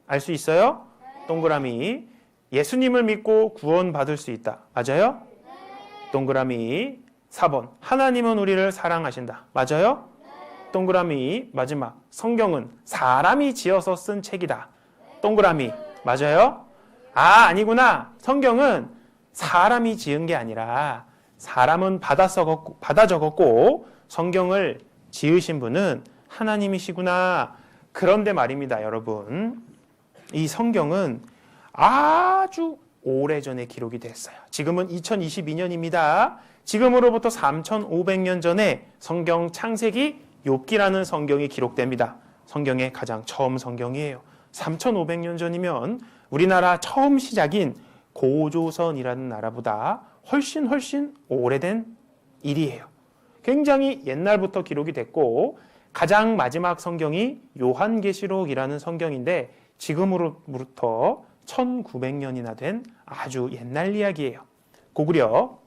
알 수 있어요? 동그라미. 예수님을 믿고 구원받을 수 있다. 맞아요? 동그라미. 4번, 하나님은 우리를 사랑하신다. 맞아요? 동그라미. 마지막, 성경은 사람이 지어서 쓴 책이다. 동그라미. 맞아요? 아니구나. 성경은 사람이 지은 게 아니라 사람은 받아 적었고 성경을 지으신 분은 하나님이시구나. 그런데 말입니다, 여러분. 이 성경은 아주 오래전에 기록이 됐어요. 지금은 2022년입니다. 지금으로부터 3,500년 전에 성경 창세기 욥기라는 성경이 기록됩니다. 성경의 가장 처음 성경이에요. 3,500년 전이면 우리나라 처음 시작인 고조선이라는 나라보다 훨씬 오래된 일이에요. 굉장히 옛날부터 기록이 됐고 가장 마지막 성경이 요한계시록이라는 성경인데 지금으로부터 1900년이나 된 아주 옛날 이야기예요. 고구려,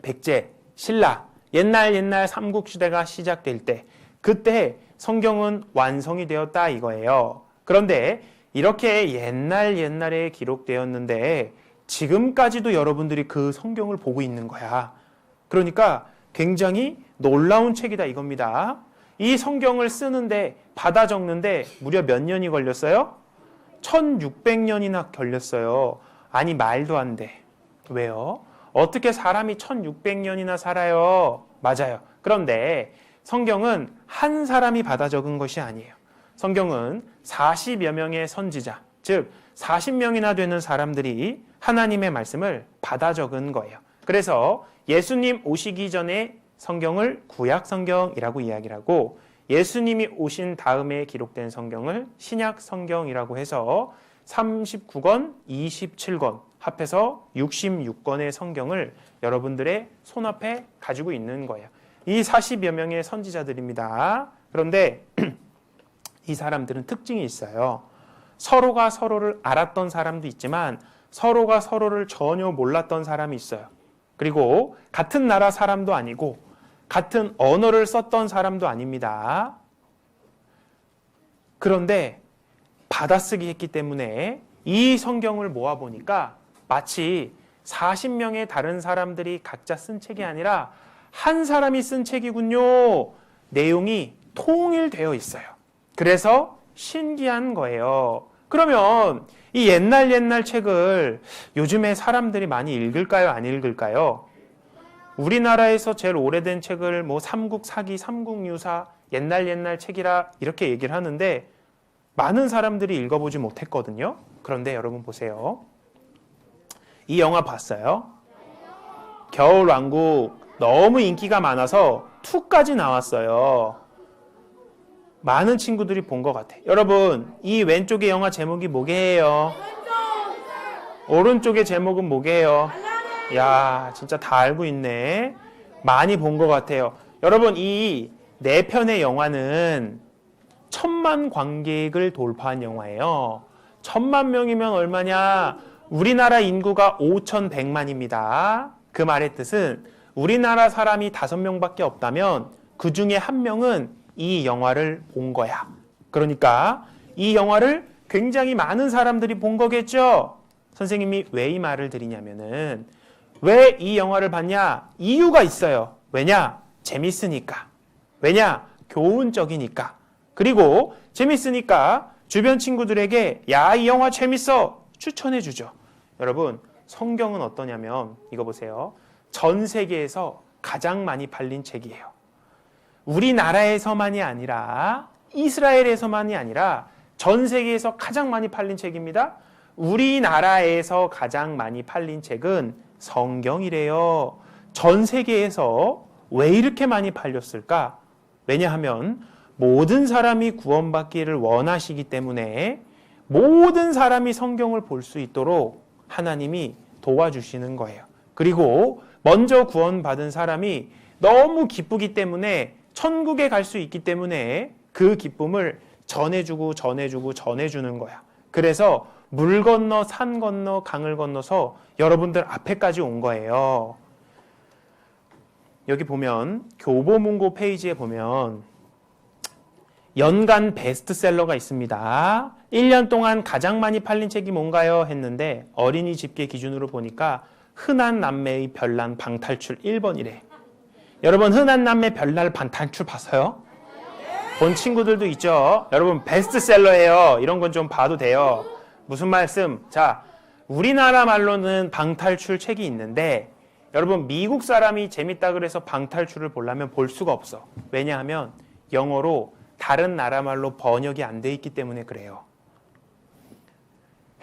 백제, 신라, 옛날 삼국시대가 시작될 때 그때 성경은 완성이 되었다 이거예요. 그런데 이렇게 옛날에 기록되었는데 지금까지도 여러분들이 그 성경을 보고 있는 거야. 그러니까 굉장히 놀라운 책이다 이겁니다. 이 성경을 쓰는데 받아 적는데 무려 몇 년이 걸렸어요? 1600년이나 걸렸어요. 아니 말도 안 돼. 왜요? 어떻게 사람이 1600년이나 살아요? 맞아요. 그런데 성경은 한 사람이 받아 적은 것이 아니에요. 성경은 40여 명의 선지자, 즉 40명이나 되는 사람들이 하나님의 말씀을 받아 적은 거예요. 그래서 예수님 오시기 전에 성경을 구약 성경이라고 이야기를 하고 예수님이 오신 다음에 기록된 성경을 신약 성경이라고 해서 39권, 27권 합해서 66권의 성경을 여러분들의 손앞에 가지고 있는 거예요. 이 40여 명의 선지자들입니다. 그런데 이 사람들은 특징이 있어요. 서로가 서로를 알았던 사람도 있지만 서로가 서로를 전혀 몰랐던 사람이 있어요. 그리고 같은 나라 사람도 아니고 같은 언어를 썼던 사람도 아닙니다. 그런데 받아쓰기 했기 때문에 이 성경을 모아보니까 마치 40명의 다른 사람들이 각자 쓴 책이 아니라 한 사람이 쓴 책이군요. 내용이 통일되어 있어요. 그래서 신기한 거예요. 그러면 이 옛날 책을 요즘에 사람들이 많이 읽을까요? 안 읽을까요? 우리나라에서 제일 오래된 책을 뭐 삼국사기, 삼국유사, 옛날 책이라 이렇게 얘기를 하는데 많은 사람들이 읽어보지 못했거든요. 그런데 여러분 보세요. 이 영화 봤어요? 겨울왕국 너무 인기가 많아서 2까지 나왔어요. 많은 친구들이 본 것 같아요. 여러분, 이 왼쪽의 영화 제목이 뭐게요? 오른쪽의 제목은 뭐게요? 야, 진짜 다 알고 있네. 많이 본 것 같아요. 여러분, 이 4편의 영화는 1000만 관객을 돌파한 영화예요. 1000만 명이면 얼마냐? 우리나라 인구가 5100만입니다. 그 말의 뜻은 우리나라 사람이 5명밖에 없다면 그 중에 1명은 이 영화를 본 거야. 그러니까 이 영화를 굉장히 많은 사람들이 본 거겠죠? 선생님이 왜 이 말을 드리냐면은 왜 이 영화를 봤냐? 이유가 있어요. 왜냐? 재밌으니까. 왜냐? 교훈적이니까. 그리고 재밌으니까 주변 친구들에게 야, 이 영화 재밌어! 추천해 주죠. 여러분, 성경은 어떠냐면 이거 보세요. 전 세계에서 가장 많이 팔린 책이에요. 우리나라에서만이 아니라 이스라엘에서만이 아니라 전 세계에서 가장 많이 팔린 책입니다. 우리나라에서 가장 많이 팔린 책은 성경이래요. 전 세계에서 왜 이렇게 많이 팔렸을까? 왜냐하면 모든 사람이 구원받기를 원하시기 때문에 모든 사람이 성경을 볼 수 있도록 하나님이 도와주시는 거예요. 그리고 먼저 구원받은 사람이 너무 기쁘기 때문에 천국에 갈 수 있기 때문에 그 기쁨을 전해주는 거야. 그래서 물 건너 산 건너 강을 건너서 여러분들 앞에까지 온 거예요. 여기 보면 교보문고 페이지에 보면 연간 베스트셀러가 있습니다. 1년 동안 가장 많이 팔린 책이 뭔가요? 했는데 어린이 집계 기준으로 보니까 흔한 남매의 별난 방탈출 1번이래. 여러분, 흔한 남매 별난 방탈출 봤어요? 본 친구들도 있죠? 여러분, 베스트셀러예요. 이런 건 좀 봐도 돼요. 무슨 말씀? 자, 우리나라 말로는 방탈출 책이 있는데 여러분, 미국 사람이 재밌다 그래서 방탈출을 보려면 볼 수가 없어. 왜냐하면 영어로 다른 나라 말로 번역이 안 돼 있기 때문에 그래요.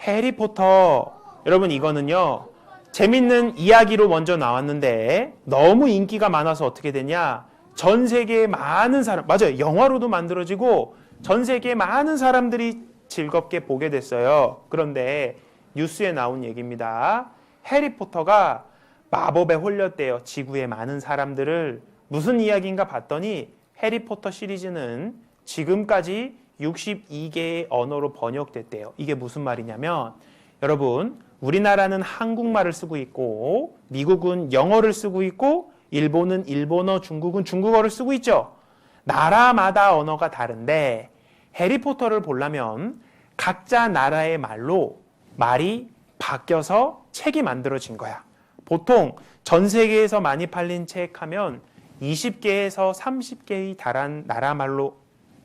해리포터, 여러분 이거는요, 재밌는 이야기로 먼저 나왔는데 너무 인기가 많아서 어떻게 되냐? 전 세계의 많은 사람, 맞아요. 영화로도 만들어지고 전 세계의 많은 사람들이 즐겁게 보게 됐어요. 그런데 뉴스에 나온 얘기입니다. 해리포터가 마법에 홀렸대요. 지구의 많은 사람들을. 무슨 이야기인가 봤더니 해리포터 시리즈는 지금까지 62개의 언어로 번역됐대요. 이게 무슨 말이냐면 여러분, 우리나라는 한국말을 쓰고 있고 미국은 영어를 쓰고 있고 일본은 일본어, 중국은 중국어를 쓰고 있죠. 나라마다 언어가 다른데 해리포터를 보려면 각자 나라의 말로 말이 바뀌어서 책이 만들어진 거야. 보통 전 세계에서 많이 팔린 책 하면 20개에서 30개의 달한 나라 말로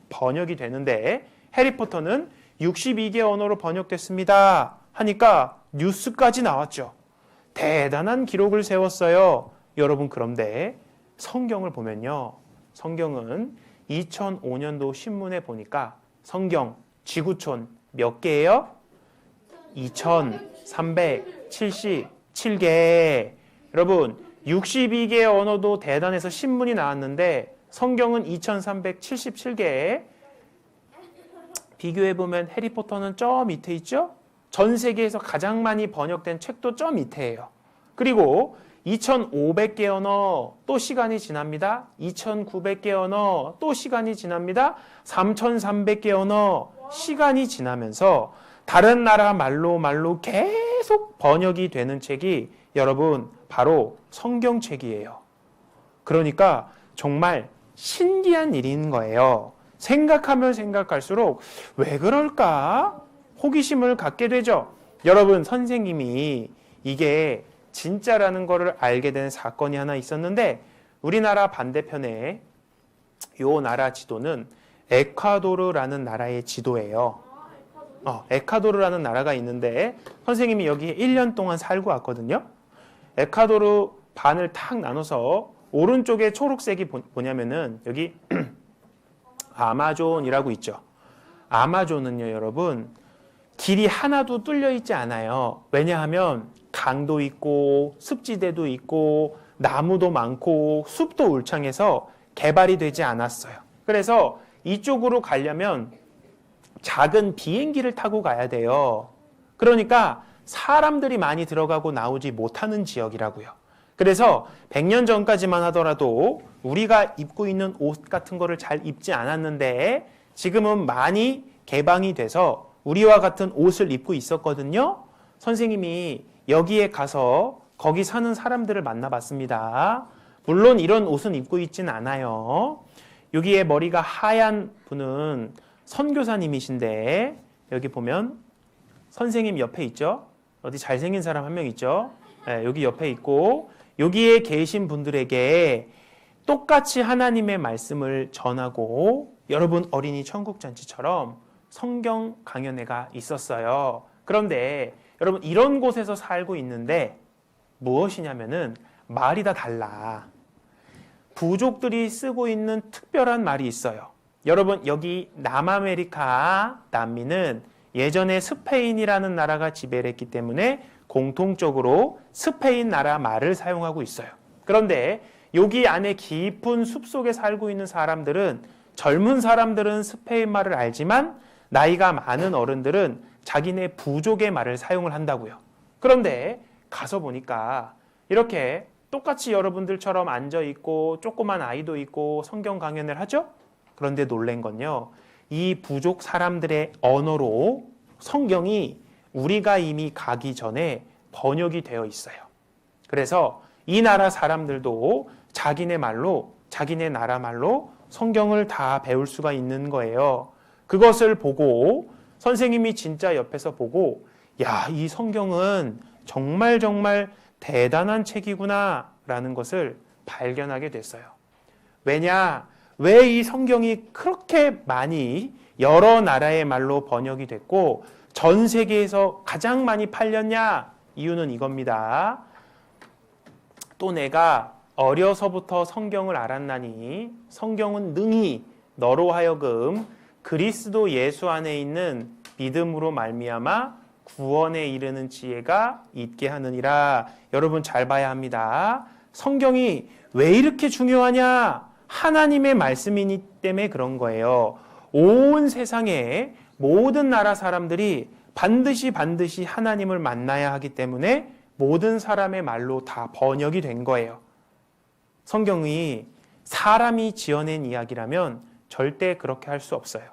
번역이 되는데 해리포터는 62개 언어로 번역됐습니다 하니까 뉴스까지 나왔죠. 대단한 기록을 세웠어요. 여러분, 그런데 성경을 보면요, 성경은 2005년도 신문에 보니까 성경 지구촌 몇 개예요? 2377개. 여러분, 62개의 언어도 대단해서 신문이 나왔는데 성경은 2377개. 비교해보면 해리포터는 저 밑에 있죠? 전 세계에서 가장 많이 번역된 책도 저 밑에예요. 그리고 2500개 언어 또 시간이 지납니다. 2900개 언어 또 시간이 지납니다. 3300개 언어 시간이 지나면서 다른 나라 말로 계속 번역이 되는 책이 여러분 바로 성경책이에요. 그러니까 정말 신기한 일인 거예요. 생각하면 생각할수록 왜 그럴까? 호기심을 갖게 되죠. 여러분, 선생님이 이게 진짜라는 거를 알게 된 사건이 하나 있었는데, 우리나라 반대편에 요 나라 지도는 에콰도르라는 나라의 지도예요. 에콰도르라는 나라가 있는데 선생님이 여기 1년 동안 살고 왔거든요. 에콰도르 반을 탁 나눠서 오른쪽에 초록색이 뭐냐면은 여기 아마존이라고 있죠. 아마존은요, 여러분, 길이 하나도 뚫려 있지 않아요. 왜냐하면 강도 있고 습지대도 있고 나무도 많고 숲도 울창해서 개발이 되지 않았어요. 그래서 이쪽으로 가려면 작은 비행기를 타고 가야 돼요. 그러니까 사람들이 많이 들어가고 나오지 못하는 지역이라고요. 그래서 100년 전까지만 하더라도 우리가 입고 있는 옷 같은 거를 잘 입지 않았는데 지금은 많이 개방이 돼서 우리와 같은 옷을 입고 있었거든요. 선생님이 여기에 가서 거기 사는 사람들을 만나봤습니다. 물론 이런 옷은 입고 있진 않아요. 여기에 머리가 하얀 분은 선교사님이신데 여기 보면 선생님 옆에 있죠? 어디 잘생긴 사람 한 명 있죠? 네, 여기 옆에 있고 여기에 계신 분들에게 똑같이 하나님의 말씀을 전하고 여러분 어린이 천국잔치처럼 성경 강연회가 있었어요. 그런데 여러분 이런 곳에서 살고 있는데 무엇이냐면은 말이 다 달라. 부족들이 쓰고 있는 특별한 말이 있어요. 여러분 여기 남아메리카 남미는 예전에 스페인이라는 나라가 지배를 했기 때문에 공통적으로 스페인 나라 말을 사용하고 있어요. 그런데 여기 안에 깊은 숲속에 살고 있는 사람들은 젊은 사람들은 스페인 말을 알지만 나이가 많은 어른들은 자기네 부족의 말을 사용을 한다고요. 그런데 가서 보니까 이렇게 똑같이 여러분들처럼 앉아있고 조그만 아이도 있고 성경 강연을 하죠? 그런데 놀란 건요. 이 부족 사람들의 언어로 성경이 우리가 이미 가기 전에 번역이 되어 있어요. 그래서 이 나라 사람들도 자기네 말로 자기네 나라 말로 성경을 다 배울 수가 있는 거예요. 그것을 보고 선생님이 진짜 옆에서 보고 야, 이 성경은 정말 정말 대단한 책이구나 라는 것을 발견하게 됐어요. 왜냐? 왜 이 성경이 그렇게 많이 여러 나라의 말로 번역이 됐고 전 세계에서 가장 많이 팔렸냐? 이유는 이겁니다. 또 내가 어려서부터 성경을 알았나니 성경은 능히 너로 하여금 그리스도 예수 안에 있는 믿음으로 말미암아 구원에 이르는 지혜가 있게 하느니라. 여러분 잘 봐야 합니다. 성경이 왜 이렇게 중요하냐? 하나님의 말씀이기 때문에 그런 거예요. 온 세상의 모든 나라 사람들이 반드시 하나님을 만나야 하기 때문에 모든 사람의 말로 다 번역이 된 거예요. 성경이 사람이 지어낸 이야기라면 절대 그렇게 할 수 없어요.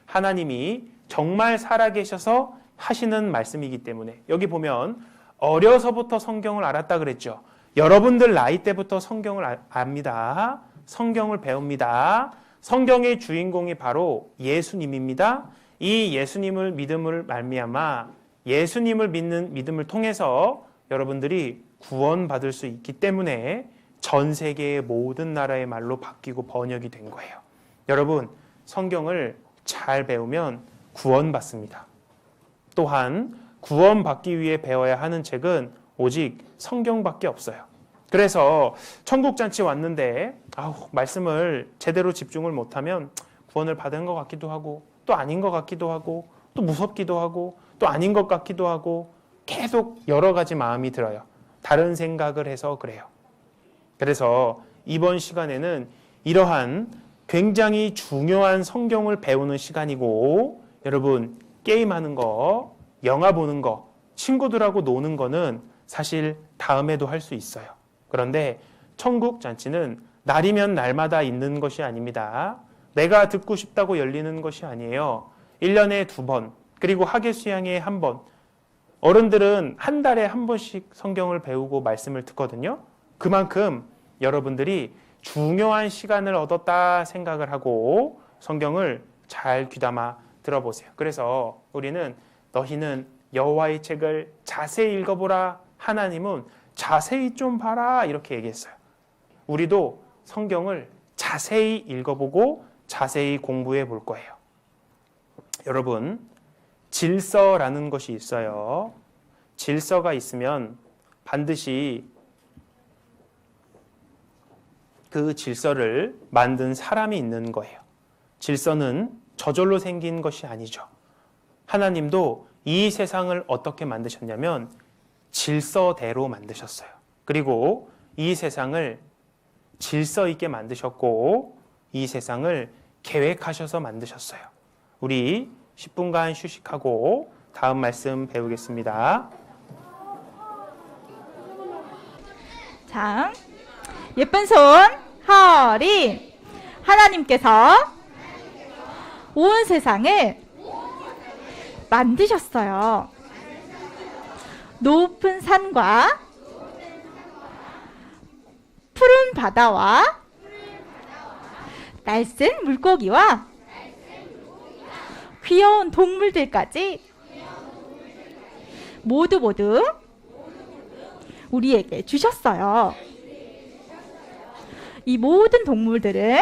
하나님이 정말 살아계셔서 하시는 말씀이기 때문에 여기 보면 어려서부터 성경을 알았다 그랬죠. 여러분들 나이 때부터 성경을 압니다. 성경을 배웁니다. 성경의 주인공이 바로 예수님입니다. 이 예수님을 믿음을 말미암아 예수님을 믿는 믿음을 통해서 여러분들이 구원받을 수 있기 때문에 전 세계의 모든 나라의 말로 바뀌고 번역이 된 거예요. 여러분 성경을 잘 배우면 구원받습니다. 또한 구원받기 위해 배워야 하는 책은 오직 성경밖에 없어요. 그래서 천국잔치 왔는데 말씀을 제대로 집중을 못하면 구원을 받은 것 같기도 하고 또 아닌 것 같기도 하고 또 무섭기도 하고 또 아닌 것 같기도 하고 계속 여러 가지 마음이 들어요. 다른 생각을 해서 그래요. 그래서 이번 시간에는 이러한 굉장히 중요한 성경을 배우는 시간이고 여러분 게임하는 거, 영화 보는 거, 친구들하고 노는 거는 사실 다음에도 할 수 있어요. 그런데 천국잔치는 날이면 날마다 있는 것이 아닙니다. 내가 듣고 싶다고 열리는 것이 아니에요. 1년에 2번, 그리고 학예수양에 1번. 어른들은 한 달에 1번씩 성경을 배우고 말씀을 듣거든요. 그만큼 여러분들이 중요한 시간을 얻었다 생각을 하고 성경을 잘 귀담아 들어보세요. 그래서 우리는 너희는 여호와의 책을 자세히 읽어보라. 하나님은 자세히 좀 봐라. 이렇게 얘기했어요. 우리도 성경을 자세히 읽어보고 자세히 공부해 볼 거예요. 여러분, 질서라는 것이 있어요. 질서가 있으면 반드시 그 질서를 만든 사람이 있는 거예요. 질서는 저절로 생긴 것이 아니죠. 하나님도 이 세상을 어떻게 만드셨냐면 질서대로 만드셨어요. 그리고 이 세상을 질서 있게 만드셨고 이 세상을 계획하셔서 만드셨어요. 우리 10분간 휴식하고 다음 말씀 배우겠습니다. 자, 예쁜 손, 허리. 하나님께서 온 세상을 만드셨어요. 높은 산과 푸른 바다와 날쌘 물고기와 귀여운 동물들까지 모두 우리에게 주셨어요. 이 모든 동물들을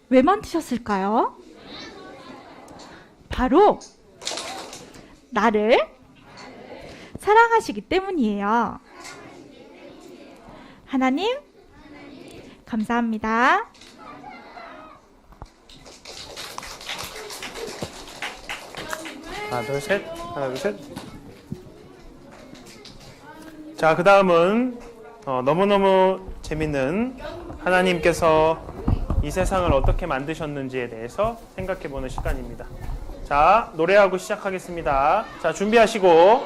왜 만드셨을까요? 바로 나를 사랑하시기 때문이에요. 하나님, 감사합니다. 하나, 둘, 셋. 하나, 둘, 셋. 자, 그 다음은 너무너무 재밌는 하나님께서 이 세상을 어떻게 만드셨는지에 대해서 생각해보는 시간입니다. 자, 노래하고 시작하겠습니다. 자, 준비하시고.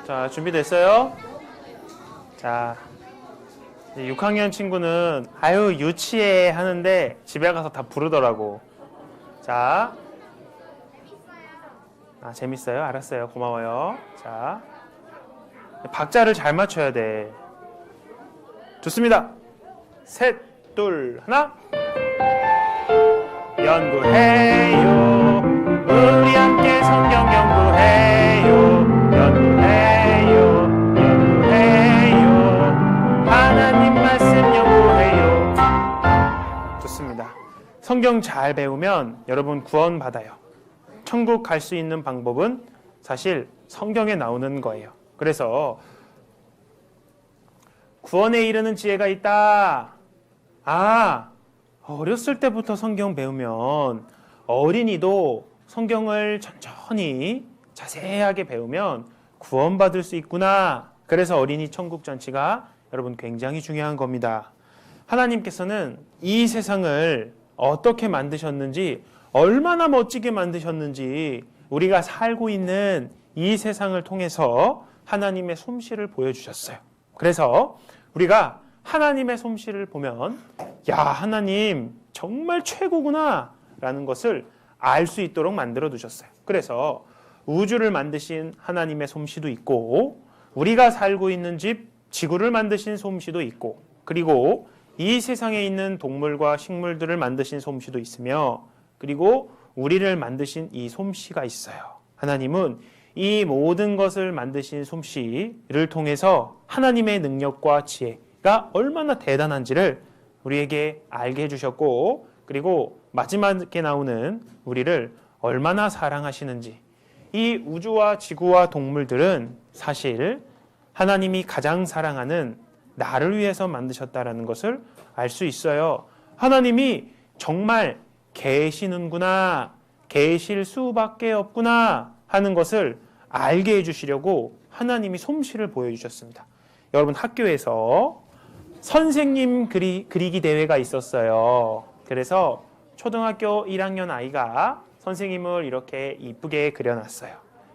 자, 준비됐어요? 자, 6학년 친구는 아유 유치해 하는데 집에 가서 다 부르더라고. 자, 재밌어요? 알았어요. 고마워요. 자, 박자를 잘 맞춰야 돼. 좋습니다. 셋, 둘, 하나. 연구해요. 우리 함께 성경 연구해요. 연구해요. 연구해요. 하나님 말씀 연구해요. 좋습니다. 성경 잘 배우면 여러분 구원 받아요. 천국 갈 수 있는 방법은 사실 성경에 나오는 거예요. 그래서 구원에 이르는 지혜가 있다. 어렸을 때부터 성경 배우면 어린이도 성경을 천천히 자세하게 배우면 구원받을 수 있구나. 그래서 어린이 천국 잔치가 여러분 굉장히 중요한 겁니다. 하나님께서는 이 세상을 어떻게 만드셨는지, 얼마나 멋지게 만드셨는지 우리가 살고 있는 이 세상을 통해서 하나님의 솜씨를 보여주셨어요. 그래서 우리가 하나님의 솜씨를 보면 야, 하나님 정말 최고구나 라는 것을 알 수 있도록 만들어 두셨어요. 그래서 우주를 만드신 하나님의 솜씨도 있고, 우리가 살고 있는 집, 지구를 만드신 솜씨도 있고, 그리고 이 세상에 있는 동물과 식물들을 만드신 솜씨도 있으며, 그리고 우리를 만드신 이 솜씨가 있어요. 하나님은 이 모든 것을 만드신 솜씨를 통해서 하나님의 능력과 지혜가 얼마나 대단한지를 우리에게 알게 해주셨고, 그리고 마지막에 나오는 우리를 얼마나 사랑하시는지, 이 우주와 지구와 동물들은 사실 하나님이 가장 사랑하는 나를 위해서 만드셨다라는 것을 알 수 있어요. 하나님이 정말 계시는구나, 계실 수밖에 없구나 하는 것을 알게 해주시려고 하나님이 솜씨를 보여주셨습니다. 여러분, 학교에서 선생님 그리기 대회가 있었어요. 그래서 초등학교 1학년 아이가 선생님을 이렇게 이쁘게 그려놨어요.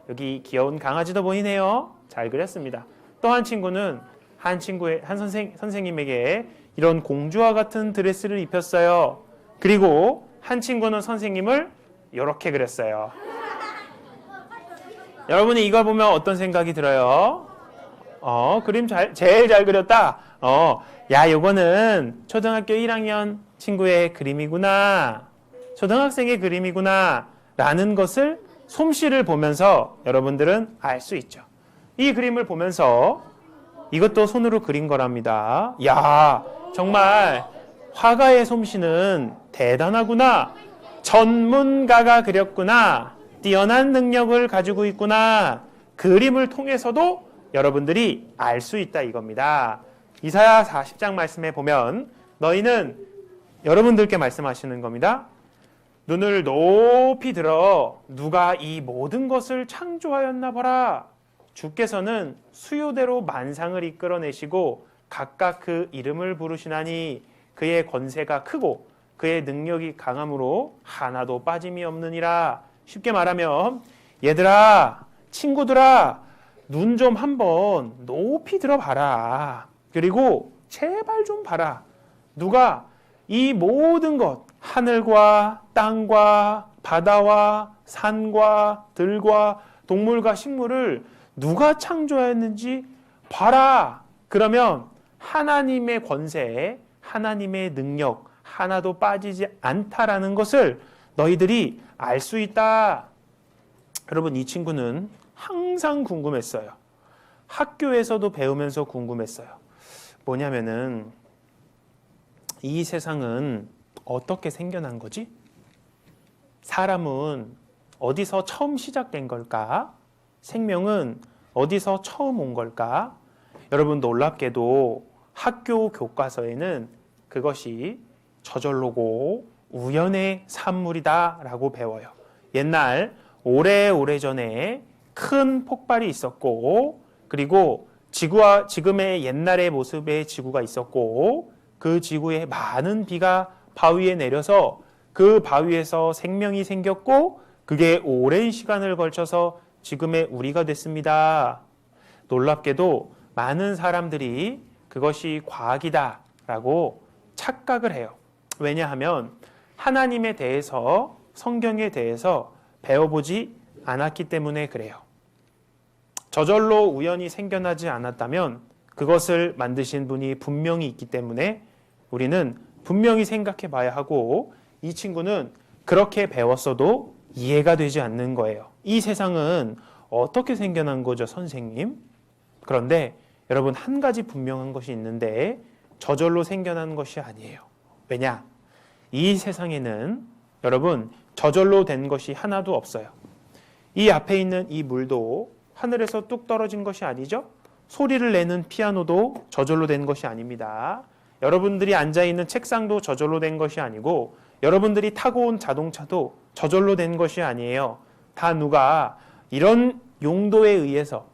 여기 귀여운 강아지도 보이네요. 잘 그렸습니다. 또 한 친구는 한 선생님에게 이런 공주와 같은 드레스를 입혔어요. 그리고 한 친구는 선생님을 이렇게 그렸어요. 여러분이 이걸 보면 어떤 생각이 들어요? 그림 제일 잘 그렸다. 야, 요거는 초등학교 1학년 친구의 그림이구나. 초등학생의 그림이구나. 라는 것을 솜씨를 보면서 여러분들은 알 수 있죠. 이 그림을 보면서 이것도 손으로 그린 거랍니다. 야, 정말 화가의 솜씨는 대단하구나. 전문가가 그렸구나. 뛰어난 능력을 가지고 있구나. 그림을 통해서도 여러분들이 알 수 있다 이겁니다. 이사야 40장 말씀에 보면 너희는 여러분들께 말씀하시는 겁니다. 눈을 높이 들어 누가 이 모든 것을 창조하였나 보라. 주께서는 수요대로 만상을 이끌어내시고 각각 그 이름을 부르시나니 그의 권세가 크고 그의 능력이 강함으로 하나도 빠짐이 없느니라. 쉽게 말하면 얘들아, 친구들아, 눈 좀 한번 높이 들어봐라. 그리고 제발 좀 봐라. 누가 이 모든 것, 하늘과 땅과 바다와 산과 들과 동물과 식물을 누가 창조했는지 봐라. 그러면 하나님의 권세, 하나님의 능력 하나도 빠지지 않다라는 것을 너희들이 알 수 있다. 여러분, 이 친구는 항상 궁금했어요. 학교에서도 배우면서 궁금했어요. 뭐냐면은 이 세상은 어떻게 생겨난 거지? 사람은 어디서 처음 시작된 걸까? 생명은 어디서 처음 온 걸까? 여러분, 놀랍게도 학교 교과서에는 그것이 저절로고 우연의 산물이다 라고 배워요. 옛날 오래전에 큰 폭발이 있었고, 그리고 지구와 지금의 옛날의 모습의 지구가 있었고, 그 지구에 많은 비가 바위에 내려서 그 바위에서 생명이 생겼고, 그게 오랜 시간을 걸쳐서 지금의 우리가 됐습니다. 놀랍게도 많은 사람들이 그것이 과학이다 라고 착각을 해요. 왜냐하면 하나님에 대해서, 성경에 대해서 배워보지 않았기 때문에 그래요. 저절로 우연히 생겨나지 않았다면 그것을 만드신 분이 분명히 있기 때문에 우리는 분명히 생각해 봐야 하고, 이 친구는 그렇게 배웠어도 이해가 되지 않는 거예요. 이 세상은 어떻게 생겨난 거죠, 선생님? 그런데 여러분, 한 가지 분명한 것이 있는데 저절로 생겨난 것이 아니에요. 왜냐? 이 세상에는 여러분, 저절로 된 것이 하나도 없어요. 이 앞에 있는 이 물도 하늘에서 뚝 떨어진 것이 아니죠? 소리를 내는 피아노도 저절로 된 것이 아닙니다. 여러분들이 앉아있는 책상도 저절로 된 것이 아니고, 여러분들이 타고 온 자동차도 저절로 된 것이 아니에요. 다 누가 이런 용도에 의해서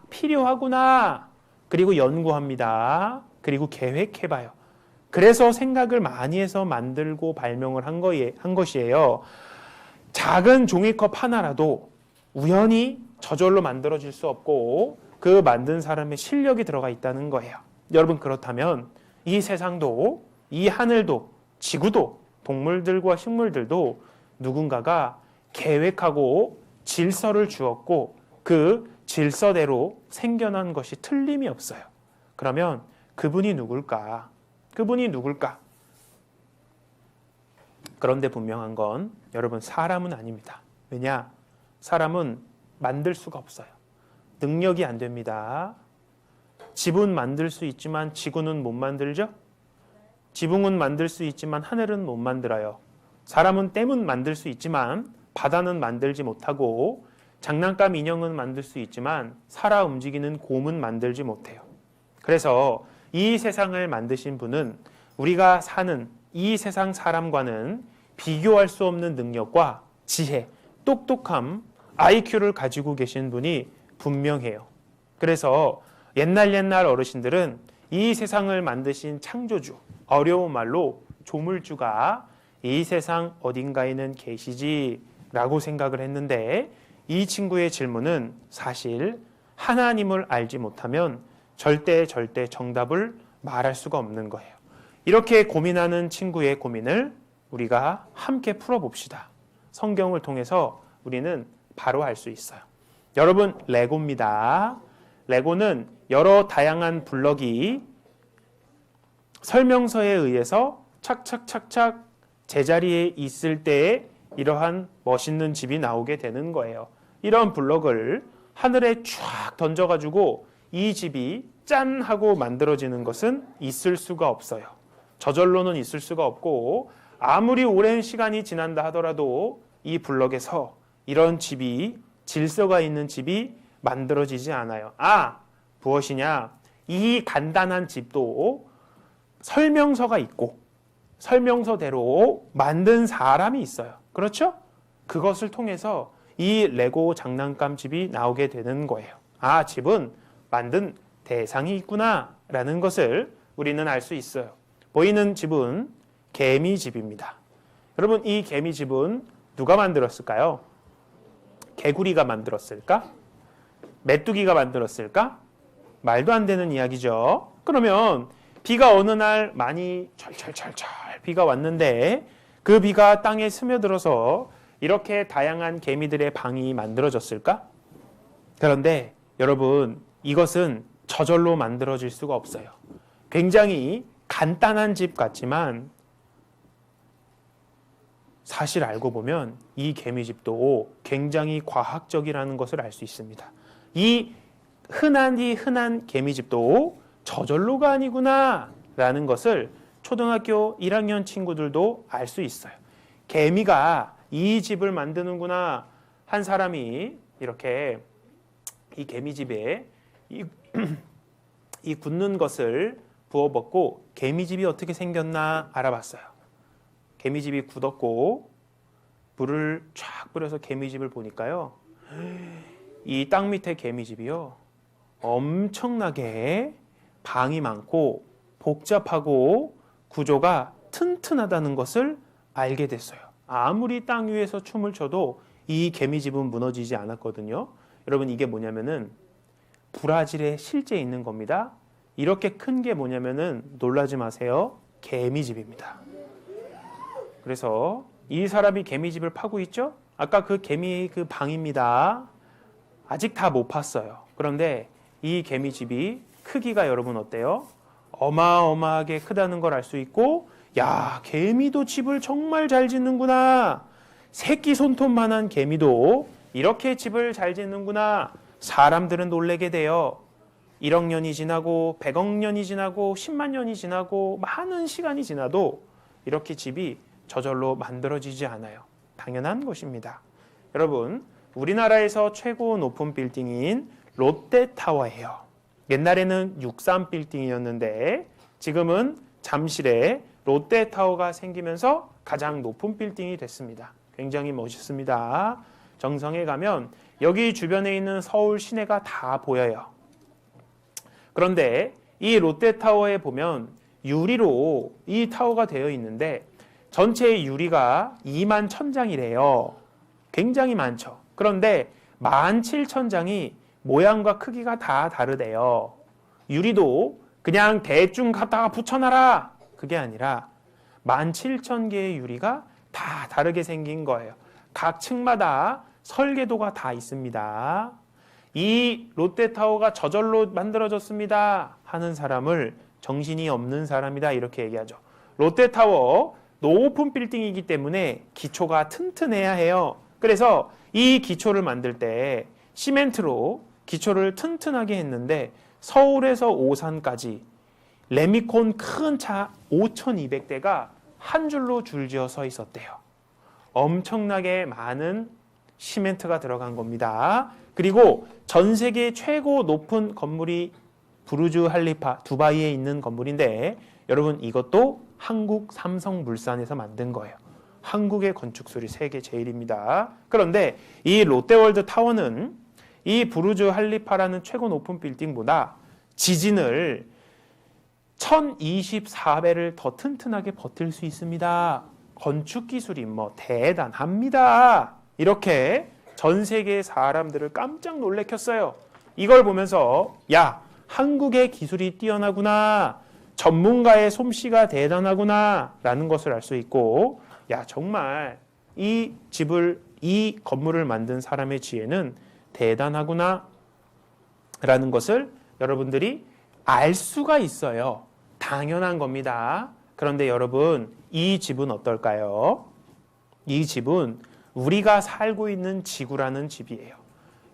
필요하구나, 그리고 연구합니다. 그리고 계획해봐요. 그래서 생각을 많이 해서 만들고 발명을 한 것이에요. 작은 종이컵 하나라도 우연히 저절로 만들어질 수 없고 그 만든 사람의 실력이 들어가 있다는 거예요. 여러분, 그렇다면 이 세상도, 이 하늘도, 지구도, 동물들과 식물들도 누군가가 계획하고 질서를 주었고 그 질서대로 생겨난 것이 틀림이 없어요. 그러면 그분이 누굴까? 그분이 누굴까? 그런데 분명한 건 여러분, 사람은 아닙니다. 왜냐? 사람은 만들 수가 없어요. 능력이 안 됩니다. 집은 만들 수 있지만 지구는 못 만들죠? 지붕은 만들 수 있지만 하늘은 못 만들어요. 사람은 댐은 만들 수 있지만 바다는 만들지 못하고, 장난감 인형은 만들 수 있지만 살아 움직이는 곰은 만들지 못해요. 그래서 이 세상을 만드신 분은 우리가 사는 이 세상 사람과는 비교할 수 없는 능력과 지혜, 똑똑함, IQ를 가지고 계신 분이 분명해요. 그래서 옛날 어르신들은 이 세상을 만드신 창조주, 어려운 말로 조물주가 이 세상 어딘가에는 계시지라고 생각을 했는데, 이 친구의 질문은 사실 하나님을 알지 못하면 절대 정답을 말할 수가 없는 거예요. 이렇게 고민하는 친구의 고민을 우리가 함께 풀어봅시다. 성경을 통해서 우리는 바로 알 수 있어요. 여러분, 레고입니다. 레고는 여러 다양한 블럭이 설명서에 의해서 착착착착 제자리에 있을 때에 이러한 멋있는 집이 나오게 되는 거예요. 이런 블럭을 하늘에 쫙 던져가지고 이 집이 짠 하고 만들어지는 것은 있을 수가 없어요. 저절로는 있을 수가 없고 아무리 오랜 시간이 지난다 하더라도 이 블럭에서 이런 집이 질서가 있는 집이 만들어지지 않아요. 무엇이냐? 이 간단한 집도 설명서가 있고 설명서대로 만든 사람이 있어요. 그렇죠? 그것을 통해서 이 레고 장난감 집이 나오게 되는 거예요. 집은 만든 대상이 있구나 라는 것을 우리는 알 수 있어요. 보이는 집은 개미집입니다. 여러분, 이 개미집은 누가 만들었을까요? 개구리가 만들었을까? 메뚜기가 만들었을까? 말도 안 되는 이야기죠. 그러면 비가 어느 날 많이 철철철철 비가 왔는데 그 비가 땅에 스며들어서 이렇게 다양한 개미들의 방이 만들어졌을까? 그런데 여러분, 이것은 저절로 만들어질 수가 없어요. 굉장히 간단한 집 같지만 사실 알고 보면 이 개미집도 굉장히 과학적이라는 것을 알 수 있습니다. 이 흔한 개미집도 저절로가 아니구나 라는 것을 초등학교 1학년 친구들도 알 수 있어요. 개미가 이 집을 만드는구나. 한 사람이 이렇게 이 개미집에 이 굳는 것을 부어 먹고 개미집이 어떻게 생겼나 알아봤어요. 개미집이 굳었고 불을 쫙 뿌려서 개미집을 보니까요, 이 땅 밑에 개미집이요 엄청나게 방이 많고 복잡하고 구조가 튼튼하다는 것을 알게 됐어요. 아무리 땅 위에서 춤을 춰도 이 개미집은 무너지지 않았거든요. 여러분, 이게 뭐냐면은 브라질에 실제 있는 겁니다. 이렇게 큰 게 뭐냐면은 놀라지 마세요. 개미집입니다. 그래서 이 사람이 개미집을 파고 있죠? 아까 그 개미의 그 방입니다. 아직 다 못 팠어요. 그런데 이 개미집이 크기가 여러분 어때요? 어마어마하게 크다는 걸 알 수 있고, 야, 개미도 집을 정말 잘 짓는구나. 새끼 손톱만한 개미도 이렇게 집을 잘 짓는구나. 사람들은 놀래게 돼요. 1억 년이 지나고 100억 년이 지나고 10만 년이 지나고 많은 시간이 지나도 이렇게 집이 저절로 만들어지지 않아요. 당연한 것입니다. 여러분, 우리나라에서 최고 높은 빌딩인 롯데타워예요. 옛날에는 63빌딩이었는데 지금은 잠실에 롯데타워가 생기면서 가장 높은 빌딩이 됐습니다. 굉장히 멋있습니다. 정성에 가면 여기 주변에 있는 서울 시내가 다 보여요. 그런데 이 롯데타워에 보면 유리로 이 타워가 되어 있는데 전체 유리가 2만 1000장이래요. 굉장히 많죠. 그런데 17,000장이 모양과 크기가 다 다르대요. 유리도 그냥 대충 갖다가 붙여놔라. 그게 아니라 17,000개의 유리가 다 다르게 생긴 거예요. 각 층마다 설계도가 다 있습니다. 이 롯데타워가 저절로 만들어졌습니다 하는 사람을 정신이 없는 사람이다 이렇게 얘기하죠. 롯데타워 높은 빌딩이기 때문에 기초가 튼튼해야 해요. 그래서 이 기초를 만들 때 시멘트로 기초를 튼튼하게 했는데 서울에서 오산까지 레미콘 큰 차 5,200대가 한 줄로 줄지어 서 있었대요. 엄청나게 많은 시멘트가 들어간 겁니다. 그리고 전 세계 최고 높은 건물이 부르주 할리파 두바이에 있는 건물인데 여러분, 이것도 한국 삼성물산에서 만든 거예요. 한국의 건축술이 세계 제일입니다. 그런데 이 롯데월드 타워는 이 부르주 할리파라는 최고 높은 빌딩보다 지진을 1024배를 더 튼튼하게 버틸 수 있습니다. 건축 기술이 대단합니다. 이렇게 전 세계의 사람들을 깜짝 놀래켰어요. 이걸 보면서 야, 한국의 기술이 뛰어나구나. 전문가의 솜씨가 대단하구나 라는 것을 알 수 있고, 야, 정말 이 건물을 만든 사람의 지혜는 대단하구나 라는 것을 여러분들이 알 수가 있어요. 당연한 겁니다. 그런데 여러분, 이 집은 어떨까요? 이 집은 우리가 살고 있는 지구라는 집이에요.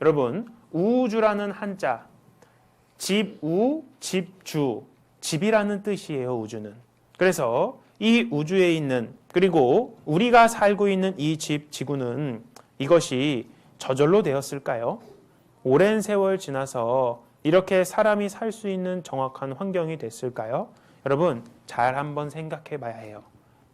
여러분, 우주라는 한자, 집우, 집주, 집이라는 뜻이에요, 우주는. 그래서 이 우주에 있는, 그리고 우리가 살고 있는 이 집, 지구는 이것이 저절로 되었을까요? 오랜 세월 지나서 이렇게 사람이 살 수 있는 정확한 환경이 됐을까요? 여러분, 잘 한번 생각해 봐야 해요.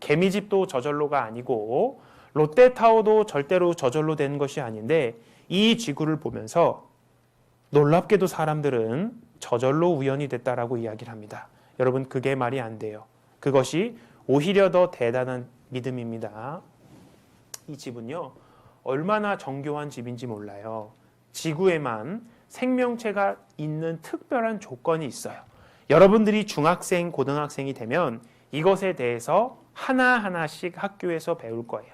개미집도 저절로가 아니고 롯데타워도 절대로 저절로 된 것이 아닌데 이 지구를 보면서 놀랍게도 사람들은 저절로 우연이 됐다라고 이야기를 합니다. 여러분, 그게 말이 안 돼요. 그것이 오히려 더 대단한 믿음입니다. 이 집은요, 얼마나 정교한 집인지 몰라요. 지구에만 생명체가 있는 특별한 조건이 있어요. 여러분들이 중학생, 고등학생이 되면 이것에 대해서 하나하나씩 학교에서 배울 거예요.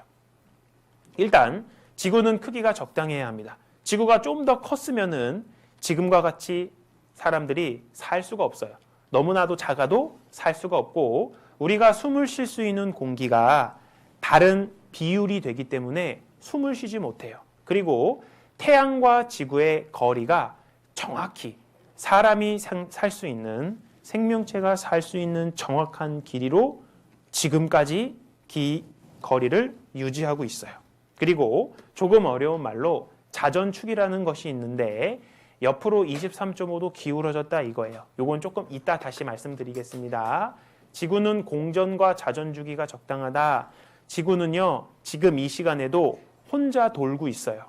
일단 지구는 크기가 적당해야 합니다. 지구가 좀 더 컸으면은 지금과 같이 사람들이 살 수가 없어요. 너무나도 작아도 살 수가 없고 우리가 숨을 쉴 수 있는 공기가 다른 비율이 되기 때문에 숨을 쉬지 못해요. 그리고 태양과 지구의 거리가 정확히 사람이 살 수 있는, 생명체가 살 수 있는 정확한 길이로 지금까지 거리를 유지하고 있어요. 그리고 조금 어려운 말로 자전축이라는 것이 있는데 옆으로 23.5도 기울어졌다 이거예요. 요건 조금 이따 다시 말씀드리겠습니다. 지구는 공전과 자전주기가 적당하다. 지구는요, 지금 이 시간에도 혼자 돌고 있어요.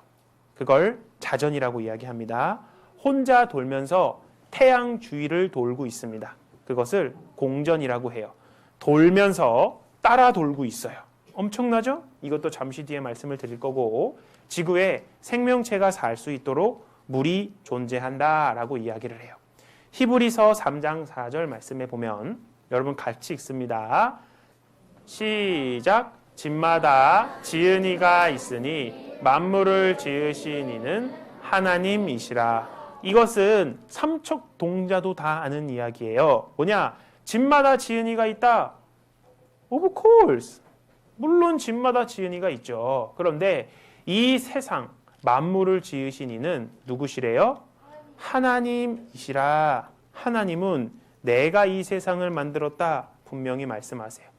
그걸 자전이라고 이야기합니다. 혼자 돌면서 태양 주위를 돌고 있습니다. 그것을 공전이라고 해요. 돌면서 따라 돌고 있어요. 엄청나죠? 이것도 잠시 뒤에 말씀을 드릴 거고, 지구에 생명체가 살 수 있도록 물이 존재한다라고 이야기를 해요. 히브리서 3장 4절 말씀에 보면 여러분 같이 읽습니다. 시작. 집마다 지은 이가 있으니 만물을 지으신 이는 하나님이시라. 이것은 삼척 동자도 다 아는 이야기예요. 뭐냐? 집마다 지은 이가 있다. Of course. 물론 집마다 지은 이가 있죠. 그런데 이 세상 만물을 지으신 이는 누구시래요? 하나님이시라. 하나님은 내가 이 세상을 만들었다 분명히 말씀하세요.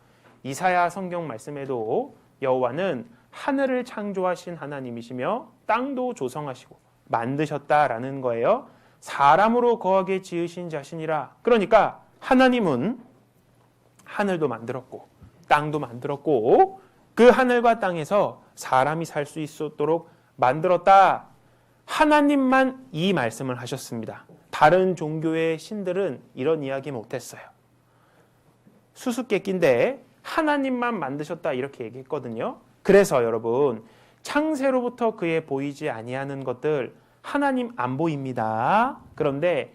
이사야 성경 말씀에도 여호와는 하늘을 창조하신 하나님이시며 땅도 조성하시고 만드셨다라는 거예요. 사람으로 거하게 지으신 자신이라. 그러니까 하나님은 하늘도 만들었고 땅도 만들었고 그 하늘과 땅에서 사람이 살 수 있도록 만들었다. 하나님만 이 말씀을 하셨습니다. 다른 종교의 신들은 이런 이야기 못했어요. 수수께끼인데 하나님만 만드셨다 이렇게 얘기했거든요. 그래서 여러분, 창세로부터 그의 보이지 아니하는 것들 하나님 안 보입니다. 그런데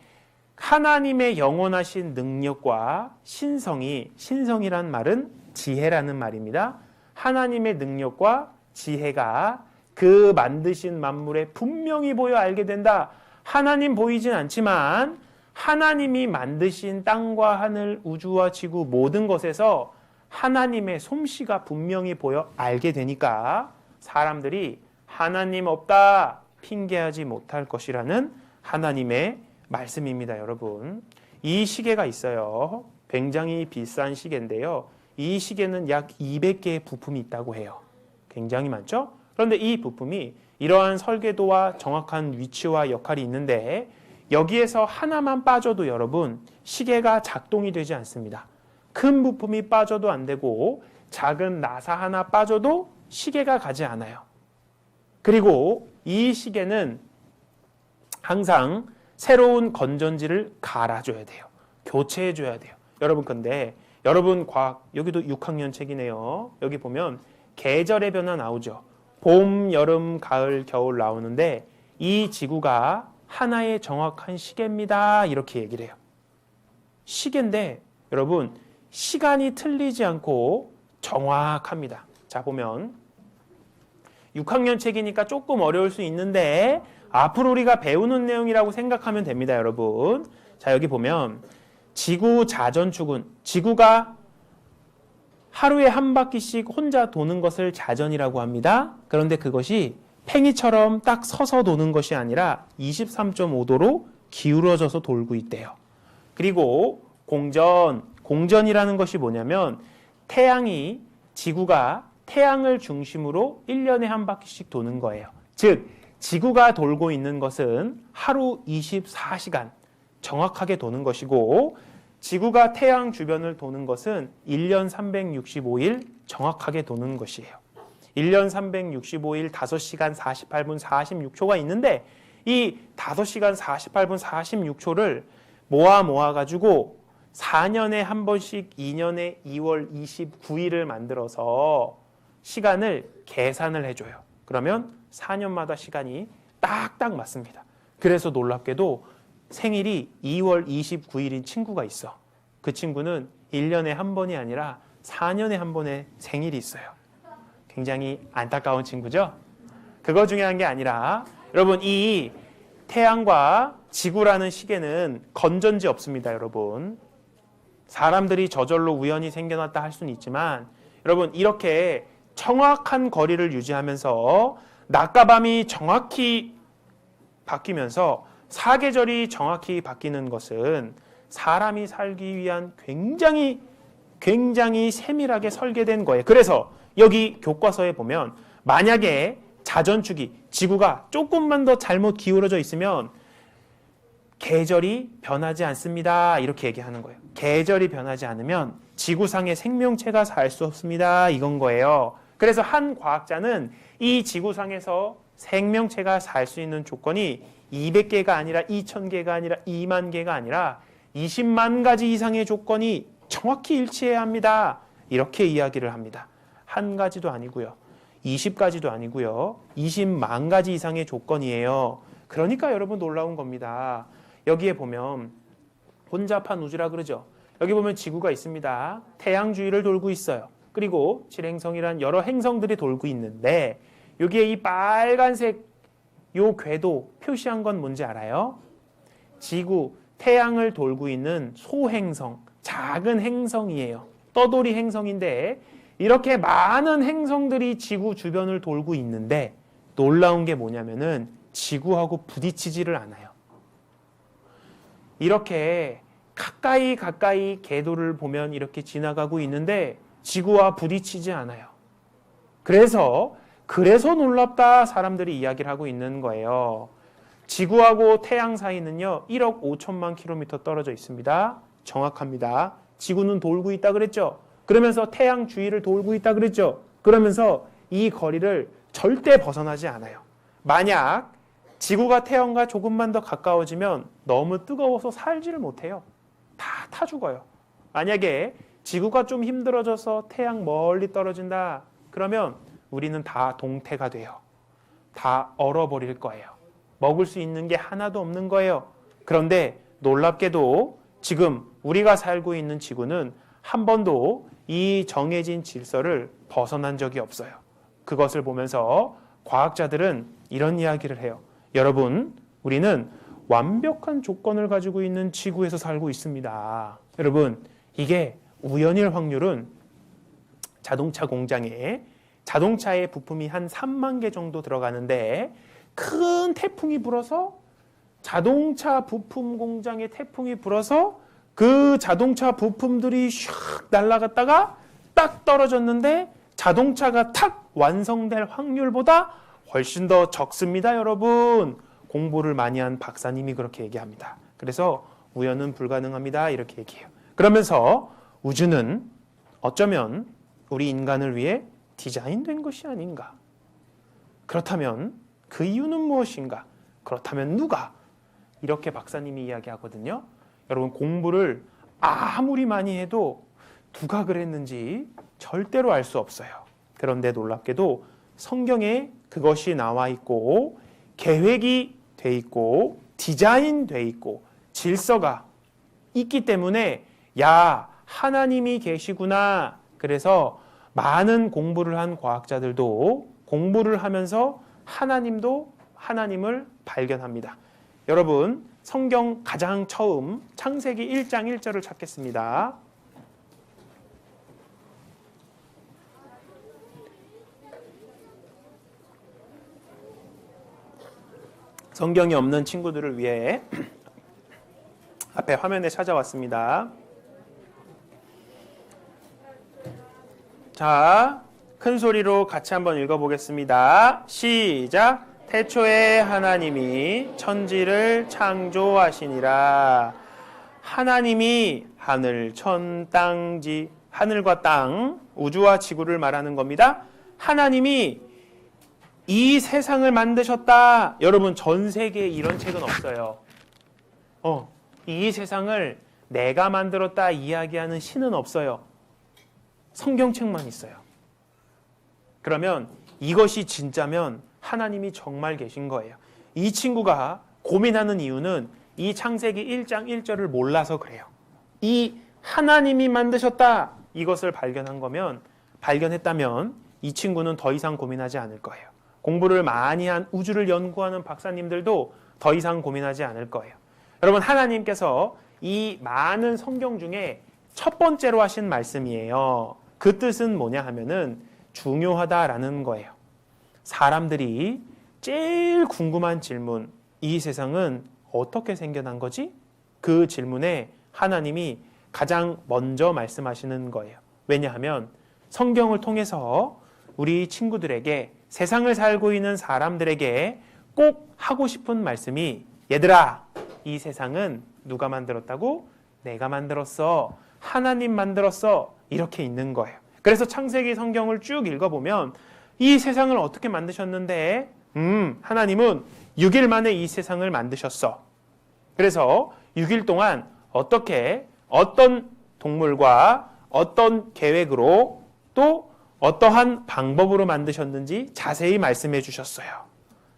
하나님의 영원하신 능력과 신성이란 말은 지혜라는 말입니다. 하나님의 능력과 지혜가 그 만드신 만물에 분명히 보여 알게 된다. 하나님 보이진 않지만 하나님이 만드신 땅과 하늘, 우주와 지구 모든 것에서 하나님의 솜씨가 분명히 보여 알게 되니까 사람들이 하나님 없다 핑계하지 못할 것이라는 하나님의 말씀입니다. 여러분, 이 시계가 있어요. 굉장히 비싼 시계인데요. 이 시계는 약 200개의 부품이 있다고 해요. 굉장히 많죠? 그런데 이 부품이 이러한 설계도와 정확한 위치와 역할이 있는데 여기에서 하나만 빠져도 여러분 시계가 작동이 되지 않습니다. 큰 부품이 빠져도 안 되고 작은 나사 하나 빠져도 시계가 가지 않아요. 그리고 이 시계는 항상 새로운 건전지를 갈아줘야 돼요. 교체해줘야 돼요. 여러분, 근데 여러분 과학, 여기도 6학년 책이네요. 여기 보면 계절의 변화 나오죠. 봄, 여름, 가을, 겨울 나오는데 이 지구가 하나의 정확한 시계입니다. 이렇게 얘기를 해요. 시계인데 여러분 시간이 틀리지 않고 정확합니다. 자, 보면 6학년 책이니까 조금 어려울 수 있는데 앞으로 우리가 배우는 내용이라고 생각하면 됩니다. 여러분. 자, 여기 보면 지구 자전축은 지구가 하루에 한 바퀴씩 혼자 도는 것을 자전이라고 합니다. 그런데 그것이 팽이처럼 딱 서서 도는 것이 아니라 23.5도로 기울어져서 돌고 있대요. 그리고 공전이라는 것이 뭐냐면 지구가 태양을 중심으로 1년에 한 바퀴씩 도는 거예요. 즉, 지구가 돌고 있는 것은 하루 24시간 정확하게 도는 것이고, 지구가 태양 주변을 도는 것은 1년 365일 정확하게 도는 것이에요. 1년 365일 5시간 48분 46초가 있는데, 이 5시간 48분 46초를 모아가지고 4년에 한 번씩 2년에 2월 29일을 만들어서 시간을 계산을 해줘요. 그러면 4년마다 시간이 딱딱 맞습니다. 그래서 놀랍게도 생일이 2월 29일인 친구가 있어. 그 친구는 1년에 한 번이 아니라 4년에 한 번의 생일이 있어요. 굉장히 안타까운 친구죠? 그거 중요한 게 아니라 여러분, 이 태양과 지구라는 시계는 건전지 없습니다. 여러분, 사람들이 저절로 우연히 생겨났다 할 수는 있지만, 여러분, 이렇게 정확한 거리를 유지하면서 낮과 밤이 정확히 바뀌면서 사계절이 정확히 바뀌는 것은 사람이 살기 위한 굉장히 세밀하게 설계된 거예요. 그래서 여기 교과서에 보면 만약에 자전축이 지구가 조금만 더 잘못 기울어져 있으면 계절이 변하지 않습니다. 이렇게 얘기하는 거예요. 계절이 변하지 않으면 지구상의 생명체가 살 수 없습니다. 이건 거예요. 그래서 한 과학자는 이 지구상에서 생명체가 살 수 있는 조건이 200개가 아니라 2000개가 아니라 2만 개가 아니라 20만 가지 이상의 조건이 정확히 일치해야 합니다. 이렇게 이야기를 합니다. 한 가지도 아니고요. 20가지도 아니고요. 20만 가지 이상의 조건이에요. 그러니까 여러분 놀라운 겁니다. 여기에 보면 혼잡한 우주라 그러죠. 여기 보면 지구가 있습니다. 태양 주위를 돌고 있어요. 그리고 질행성이란 여러 행성들이 돌고 있는데 여기에 이 빨간색 요 궤도 표시한 건 뭔지 알아요? 지구, 태양을 돌고 있는 소행성, 작은 행성이에요. 떠돌이 행성인데 이렇게 많은 행성들이 지구 주변을 돌고 있는데 놀라운 게 뭐냐면은 지구하고 부딪히지를 않아요. 이렇게 가까이 궤도를 보면 이렇게 지나가고 있는데 지구와 부딪히지 않아요. 그래서 놀랍다 사람들이 이야기를 하고 있는 거예요. 지구하고 태양 사이는요 1억 5천만 킬로미터 떨어져 있습니다. 정확합니다. 지구는 돌고 있다 그랬죠. 그러면서 태양 주위를 돌고 있다 그랬죠. 그러면서 이 거리를 절대 벗어나지 않아요. 만약 지구가 태양과 조금만 더 가까워지면 너무 뜨거워서 살지를 못해요. 다 타 죽어요. 만약에 지구가 좀 힘들어져서 태양 멀리 떨어진다 그러면 우리는 다 동태가 돼요. 다 얼어버릴 거예요. 먹을 수 있는 게 하나도 없는 거예요. 그런데 놀랍게도 지금 우리가 살고 있는 지구는 한 번도 이 정해진 질서를 벗어난 적이 없어요. 그것을 보면서 과학자들은 이런 이야기를 해요. 여러분, 우리는 완벽한 조건을 가지고 있는 지구에서 살고 있습니다. 여러분, 이게 우연일 확률은 자동차 공장에 자동차의 부품이 한 3만 개 정도 들어가는데 큰 태풍이 불어서 자동차 부품 공장에 태풍이 불어서 그 자동차 부품들이 슉 날아갔다가 딱 떨어졌는데 자동차가 탁 완성될 확률보다 훨씬 더 적습니다, 여러분. 공부를 많이 한 박사님이 그렇게 얘기합니다. 그래서 우연은 불가능합니다. 이렇게 얘기해요. 그러면서 우주는 어쩌면 우리 인간을 위해 디자인된 것이 아닌가? 그렇다면 그 이유는 무엇인가? 그렇다면 누가? 이렇게 박사님이 이야기하거든요. 여러분, 공부를 아무리 많이 해도 누가 그랬는지 절대로 알 수 없어요. 그런데 놀랍게도 성경에 그것이 나와 있고 계획이 돼 있고 디자인돼 있고 질서가 있기 때문에 야, 하나님이 계시구나. 그래서 많은 공부를 한 과학자들도 공부를 하면서 하나님을 발견합니다. 여러분, 성경 가장 처음 창세기 1장 1절을 찾겠습니다. 성경이 없는 친구들을 위해 앞에 화면에 찾아왔습니다. 자, 큰 소리로 같이 한번 읽어보겠습니다. 시작! 태초에 하나님이 천지를 창조하시니라. 하나님이 하늘, 천, 땅지, 하늘과 땅, 우주와 지구를 말하는 겁니다. 하나님이 이 세상을 만드셨다. 여러분, 전 세계에 이런 책은 없어요. 이 세상을 내가 만들었다 이야기하는 시는 없어요. 성경책만 있어요. 그러면 이것이 진짜면 하나님이 정말 계신 거예요. 이 친구가 고민하는 이유는 이 창세기 1장 1절을 몰라서 그래요. 이 하나님이 만드셨다 이것을 발견했다면 이 친구는 더 이상 고민하지 않을 거예요. 공부를 많이 한 우주를 연구하는 박사님들도 더 이상 고민하지 않을 거예요. 여러분, 하나님께서 이 많은 성경 중에 첫 번째로 하신 말씀이에요. 그 뜻은 뭐냐 하면은 중요하다라는 거예요. 사람들이 제일 궁금한 질문, 이 세상은 어떻게 생겨난 거지? 그 질문에 하나님이 가장 먼저 말씀하시는 거예요. 왜냐하면 성경을 통해서 우리 친구들에게, 세상을 살고 있는 사람들에게 꼭 하고 싶은 말씀이, 얘들아, 이 세상은 누가 만들었다고? 내가 만들었어. 하나님 만들었어. 이렇게 있는 거예요. 그래서 창세기 성경을 쭉 읽어보면 이 세상을 어떻게 만드셨는데? 하나님은 6일 만에 이 세상을 만드셨어. 그래서 6일 동안 어떻게, 어떤 동물과 어떤 계획으로 또 어떠한 방법으로 만드셨는지 자세히 말씀해 주셨어요.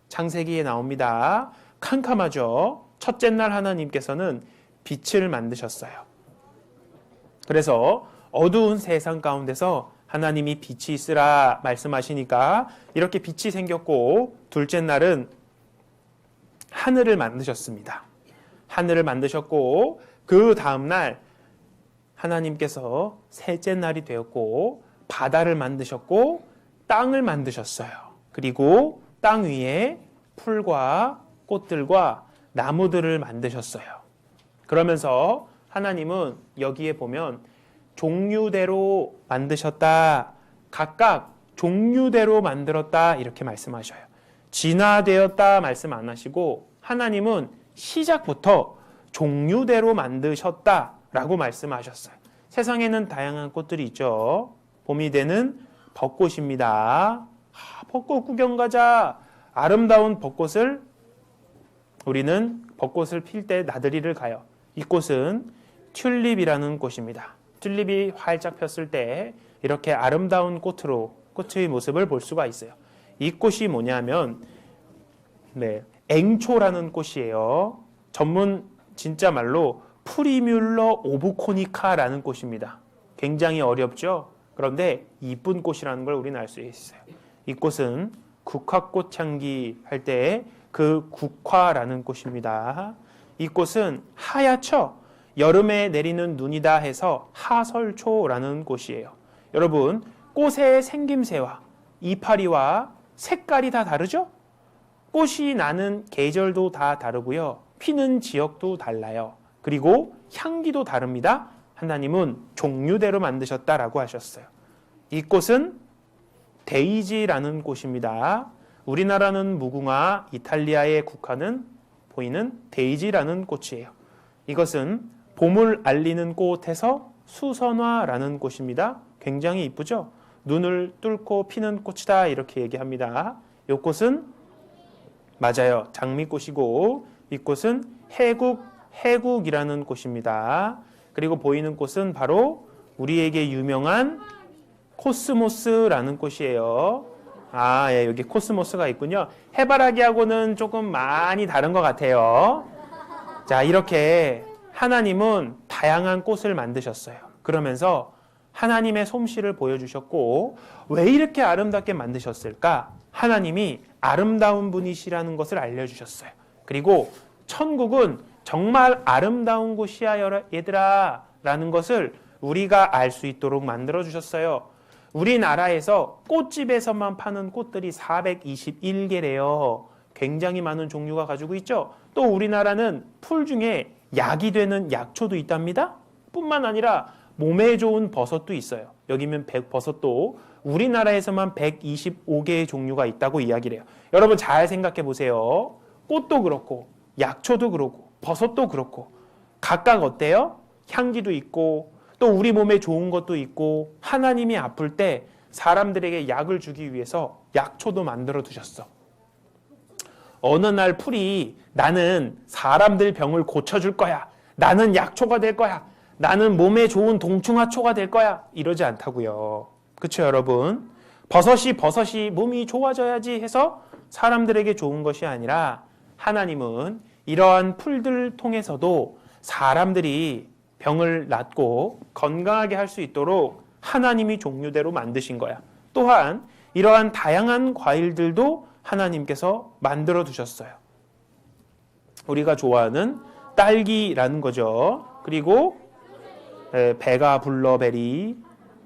창세기에 나옵니다. 캄캄하죠. 첫째 날 하나님께서는 빛을 만드셨어요. 그래서 어두운 세상 가운데서 하나님이 빛이 있으라 말씀하시니까 이렇게 빛이 생겼고, 둘째 날은 하늘을 만드셨습니다. 하늘을 만드셨고, 그 다음 날 하나님께서 셋째 날이 되었고 바다를 만드셨고 땅을 만드셨어요. 그리고 땅 위에 풀과 꽃들과 나무들을 만드셨어요. 그러면서 하나님은 여기에 보면 종류대로 만드셨다, 각각 종류대로 만들었다 이렇게 말씀하셔요. 진화되었다 말씀 안 하시고 하나님은 시작부터 종류대로 만드셨다라고 말씀하셨어요. 세상에는 다양한 꽃들이 있죠. 봄이 되는 벚꽃입니다. 벚꽃 구경 가자. 아름다운 벚꽃을, 우리는 벚꽃을 필 때 나들이를 가요. 이 꽃은 튤립이라는 꽃입니다. 튤립이 활짝 폈을 때 이렇게 아름다운 꽃의 모습을 볼 수가 있어요. 이 꽃이 뭐냐면 앵초라는 꽃이에요. 전문 진짜 말로 프리뮬러 오브코니카라는 꽃입니다. 굉장히 어렵죠? 그런데 이쁜 꽃이라는 걸 우리는 알 수 있어요. 이 꽃은 국화꽃향기 할 때 그 국화라는 꽃입니다. 이 꽃은 하얗죠? 여름에 내리는 눈이다 해서 하설초라는 꽃이에요. 여러분, 꽃의 생김새와 이파리와 색깔이 다 다르죠? 꽃이 나는 계절도 다 다르고요. 피는 지역도 달라요. 그리고 향기도 다릅니다. 하나님은 종류대로 만드셨다라고 하셨어요. 이 꽃은 데이지라는 꽃입니다. 우리나라는 무궁화, 이탈리아의 국화는 보이는 데이지라는 꽃이에요. 이것은 봄을 알리는 꽃에서 수선화라는 꽃입니다. 굉장히 이쁘죠? 눈을 뚫고 피는 꽃이다 이렇게 얘기합니다. 이 꽃은 맞아요. 장미꽃이고, 이 꽃은 해국이라는 꽃입니다. 그리고 보이는 꽃은 바로 우리에게 유명한 코스모스라는 꽃이에요. 예, 여기 코스모스가 있군요. 해바라기하고는 조금 많이 다른 것 같아요. 자, 이렇게 하나님은 다양한 꽃을 만드셨어요. 그러면서 하나님의 솜씨를 보여주셨고, 왜 이렇게 아름답게 만드셨을까? 하나님이 아름다운 분이시라는 것을 알려주셨어요. 그리고 천국은 정말 아름다운 곳이야 얘들아 라는 것을 우리가 알 수 있도록 만들어 주셨어요. 우리나라에서 꽃집에서만 파는 꽃들이 421개래요. 굉장히 많은 종류가 가지고 있죠. 또 우리나라는 풀 중에 약이 되는 약초도 있답니다. 뿐만 아니라 몸에 좋은 버섯도 있어요. 여기면 버섯도 우리나라에서만 125개의 종류가 있다고 이야기를 해요. 여러분 잘 생각해 보세요. 꽃도 그렇고 약초도 그렇고 버섯도 그렇고 각각 어때요? 향기도 있고 또 우리 몸에 좋은 것도 있고 하나님이 아플 때 사람들에게 약을 주기 위해서 약초도 만들어 두셨어. 어느 날 풀이 나는 사람들 병을 고쳐줄 거야. 나는 약초가 될 거야. 나는 몸에 좋은 동충하초가 될 거야. 이러지 않다고요. 그렇죠, 여러분? 버섯이 몸이 좋아져야지 해서 사람들에게 좋은 것이 아니라 하나님은 이러한 풀들을 통해서도 사람들이 병을 낫고 건강하게 할 수 있도록 하나님이 종류대로 만드신 거야. 또한 이러한 다양한 과일들도 하나님께서 만들어 두셨어요. 우리가 좋아하는 딸기라는 거죠. 그리고 배가 블러베리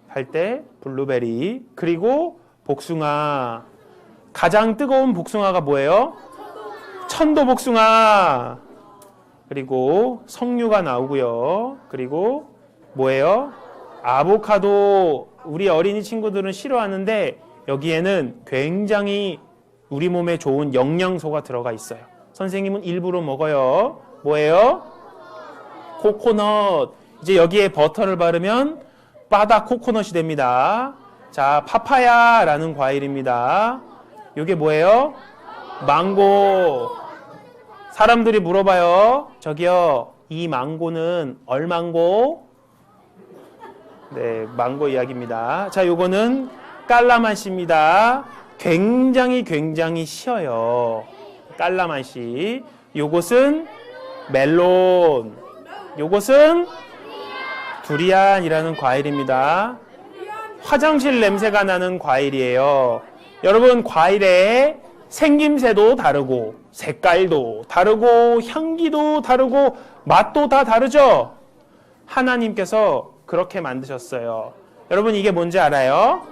할 때 블루베리, 그리고 복숭아. 가장 뜨거운 복숭아가 뭐예요? 천도복숭아. 그리고 석류가 나오고요. 그리고 뭐예요? 아보카도. 우리 어린이 친구들은 싫어하는데 여기에는 굉장히 우리 몸에 좋은 영양소가 들어가 있어요. 선생님은 일부러 먹어요. 뭐예요? 코코넛. 이제 여기에 버터를 바르면 바다 코코넛이 됩니다. 자, 파파야라는 과일입니다. 이게 뭐예요? 망고. 사람들이 물어봐요. 저기요, 이 망고는 얼망고? 네, 망고 이야기입니다. 자, 요거는 깔라만시입니다. 굉장히 쉬어요. 깔라만시. 요것은 멜론. 요것은 두리안이라는 과일입니다. 화장실 냄새가 나는 과일이에요. 여러분, 과일의 생김새도 다르고 색깔도 다르고 향기도 다르고 맛도 다 다르죠? 하나님께서 그렇게 만드셨어요. 여러분, 이게 뭔지 알아요?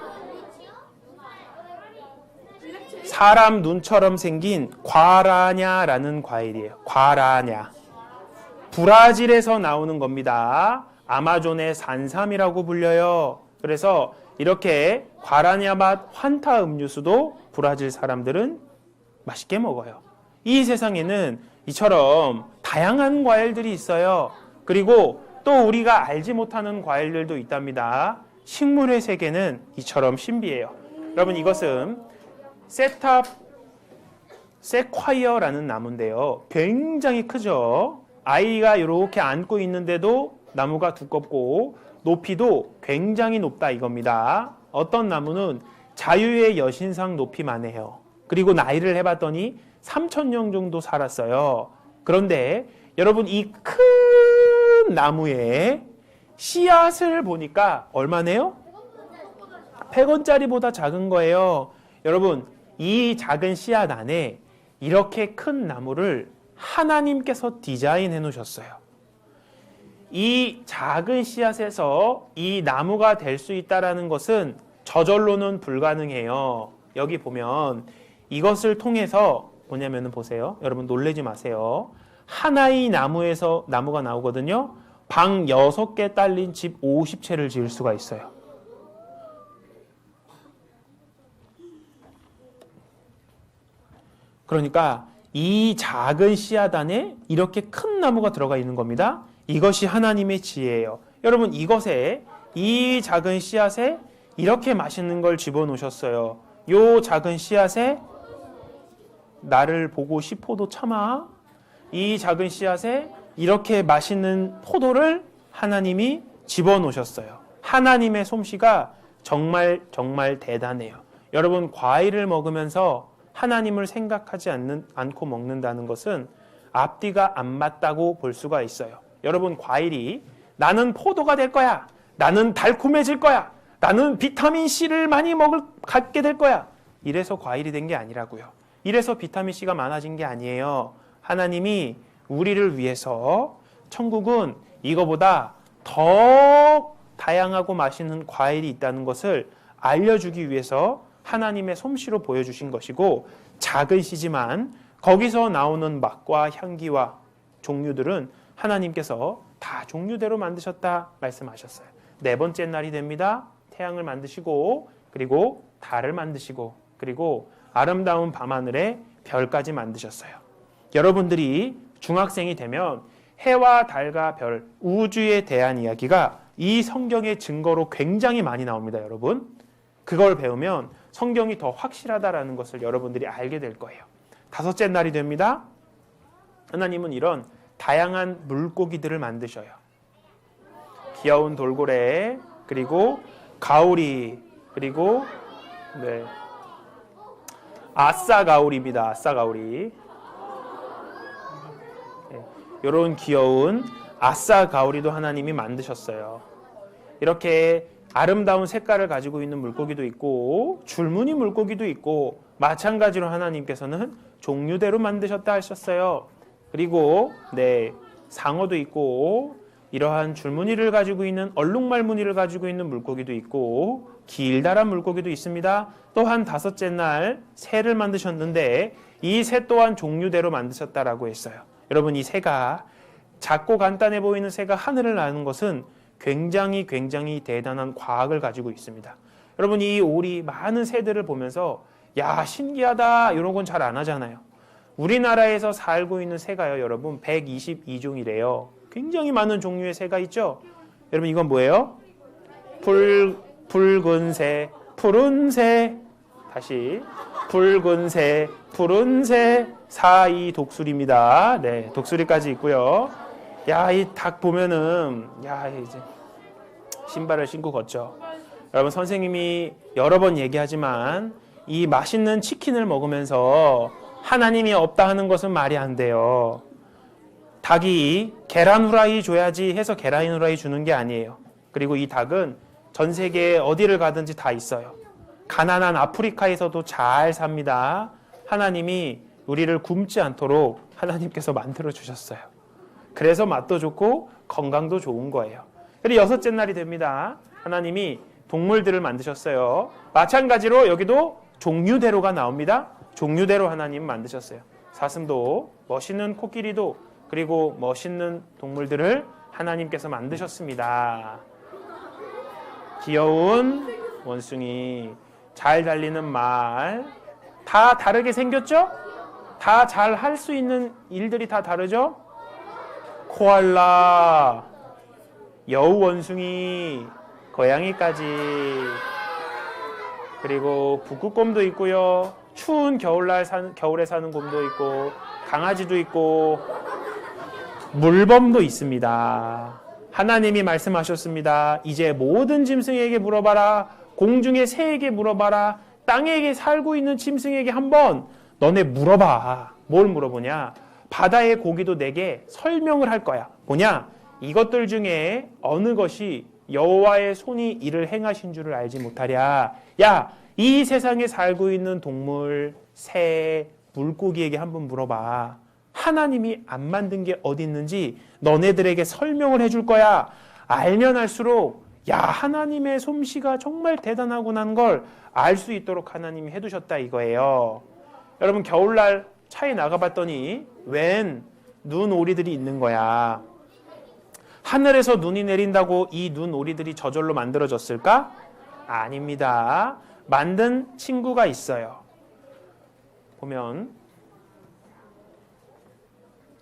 사람 눈처럼 생긴 과라냐라는 과일이에요. 과라냐. 브라질에서 나오는 겁니다. 아마존의 산삼이라고 불려요. 그래서 이렇게 과라냐 맛 환타 음료수도 브라질 사람들은 맛있게 먹어요. 이 세상에는 이처럼 다양한 과일들이 있어요. 그리고 또 우리가 알지 못하는 과일들도 있답니다. 식물의 세계는 이처럼 신비해요. 여러분, 이것은 세콰이어라는 나무인데요. 굉장히 크죠. 아이가 이렇게 안고 있는데도 나무가 두껍고 높이도 굉장히 높다 이겁니다. 어떤 나무는 자유의 여신상 높이만 해요. 그리고 나이를 해봤더니 3,000년 정도 살았어요. 그런데 여러분, 이 큰 나무의 씨앗을 보니까 얼마네요? 100원짜리보다 작은 거예요. 여러분, 이 작은 씨앗 안에 이렇게 큰 나무를 하나님께서 디자인해 놓으셨어요. 이 작은 씨앗에서 이 나무가 될 수 있다는 것은 저절로는 불가능해요. 여기 보면 이것을 통해서 뭐냐면 보세요. 여러분, 놀라지 마세요. 하나의 나무에서 나무가 나오거든요. 방 6개 딸린 집 50채를 지을 수가 있어요. 그러니까 이 작은 씨앗 안에 이렇게 큰 나무가 들어가 있는 겁니다. 이것이 하나님의 지혜예요. 여러분, 이 작은 씨앗에 이렇게 맛있는 걸 집어넣으셨어요. 요 작은 씨앗에 나를 보고 싶어도 참아. 이 작은 씨앗에 이렇게 맛있는 포도를 하나님이 집어넣으셨어요. 하나님의 솜씨가 정말 대단해요. 여러분, 과일을 먹으면서 하나님을 생각하지 않고 먹는다는 것은 앞뒤가 안 맞다고 볼 수가 있어요. 여러분, 과일이 나는 포도가 될 거야. 나는 달콤해질 거야. 나는 비타민C를 많이 갖게 될 거야. 이래서 과일이 된 게 아니라고요. 이래서 비타민C가 많아진 게 아니에요. 하나님이 우리를 위해서 천국은 이거보다 더 다양하고 맛있는 과일이 있다는 것을 알려주기 위해서 하나님의 솜씨로 보여주신 것이고, 작은 씨지만 거기서 나오는 맛과 향기와 종류들은 하나님께서 다 종류대로 만드셨다 말씀하셨어요. 네 번째 날이 됩니다. 태양을 만드시고, 그리고 달을 만드시고, 그리고 아름다운 밤하늘에 별까지 만드셨어요. 여러분들이 중학생이 되면 해와 달과 별, 우주에 대한 이야기가 이 성경의 증거로 굉장히 많이 나옵니다, 여러분. 그걸 배우면 성경이 더 확실하다라는 것을 여러분들이 알게 될 거예요. 다섯째 날이 됩니다. 하나님은 이런 다양한 물고기들을 만드셔요. 귀여운 돌고래, 그리고 가오리, 그리고 아싸가오리입니다. 아싸가오리. 이런 귀여운 아싸가오리도 하나님이 만드셨어요. 이렇게 아름다운 색깔을 가지고 있는 물고기도 있고, 줄무늬 물고기도 있고, 마찬가지로 하나님께서는 종류대로 만드셨다 하셨어요. 그리고 상어도 있고, 이러한 줄무늬를 가지고 있는 얼룩말 무늬를 가지고 있는 물고기도 있고, 길다란 물고기도 있습니다. 또한 다섯째 날 새를 만드셨는데 이 새 또한 종류대로 만드셨다라고 했어요. 여러분, 이 새가 작고 간단해 보이는 새가 하늘을 나는 것은 굉장히 대단한 과학을 가지고 있습니다. 여러분, 이 오리 많은 새들을 보면서 야, 신기하다 이런 건 잘 안 하잖아요. 우리나라에서 살고 있는 새가요, 여러분 122종이래요. 굉장히 많은 종류의 새가 있죠. 여러분, 이건 뭐예요? 붉은 새, 푸른 새. 다시 붉은 새, 푸른 새, 사이 독수리입니다. 네, 독수리까지 있고요. 야, 이 닭 보면은 이제 신발을 신고 걷죠. 여러분, 선생님이 여러 번 얘기하지만 이 맛있는 치킨을 먹으면서 하나님이 없다 하는 것은 말이 안 돼요. 닭이 계란 후라이 줘야지 해서 계란 후라이 주는 게 아니에요. 그리고 이 닭은 전 세계 어디를 가든지 다 있어요. 가난한 아프리카에서도 잘 삽니다. 하나님이 우리를 굶지 않도록 하나님께서 만들어 주셨어요. 그래서 맛도 좋고 건강도 좋은 거예요. 그리고 여섯째 날이 됩니다. 하나님이 동물들을 만드셨어요. 마찬가지로 여기도 종류대로가 나옵니다. 종류대로 하나님 만드셨어요. 사슴도, 멋있는 코끼리도, 그리고 멋있는 동물들을 하나님께서 만드셨습니다. 귀여운 원숭이, 잘 달리는 말, 다 다르게 생겼죠? 다 잘 할 수 있는 일들이 다 다르죠? 코알라, 여우 원숭이, 고양이까지, 그리고 북극곰도 있고요. 추운 겨울에 사는 곰도 있고, 강아지도 있고, 물범도 있습니다. 하나님이 말씀하셨습니다. 이제 모든 짐승에게 물어봐라. 공중의 새에게 물어봐라. 땅에 살고 있는 짐승에게 한번 너네 물어봐. 뭘 물어보냐? 바다의 고기도 내게 설명을 할 거야. 뭐냐? 이것들 중에 어느 것이 여호와의 손이 이를 행하신 줄을 알지 못하랴. 야, 이 세상에 살고 있는 동물, 새, 물고기에게 한번 물어봐. 하나님이 안 만든 게 어디 있는지 너네들에게 설명을 해줄 거야. 알면 알수록 야, 하나님의 솜씨가 정말 대단하구나 걸 알 수 있도록 하나님이 해두셨다 이거예요. 여러분, 겨울날 차에 나가봤더니 웬 눈오리들이 있는 거야. 하늘에서 눈이 내린다고 이 눈오리들이 저절로 만들어졌을까? 아닙니다. 만든 친구가 있어요. 보면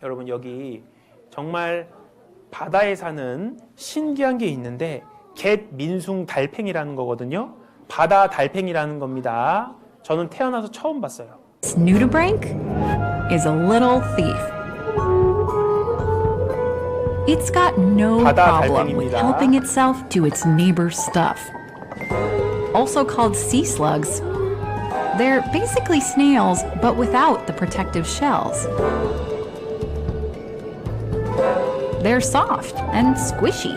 여러분, 여기 정말 바다에 사는 신기한 게 있는데 갯민숭 달팽이라는 거거든요. 바다 달팽이라는 겁니다. 저는 태어나서 처음 봤어요. Nudibranch is a little thief. It's got no 바다 problem with 달팽이입니다. helping itself to its neighbor's stuff. Also called sea slugs, they're basically snails but without the protective shells. They're soft and squishy,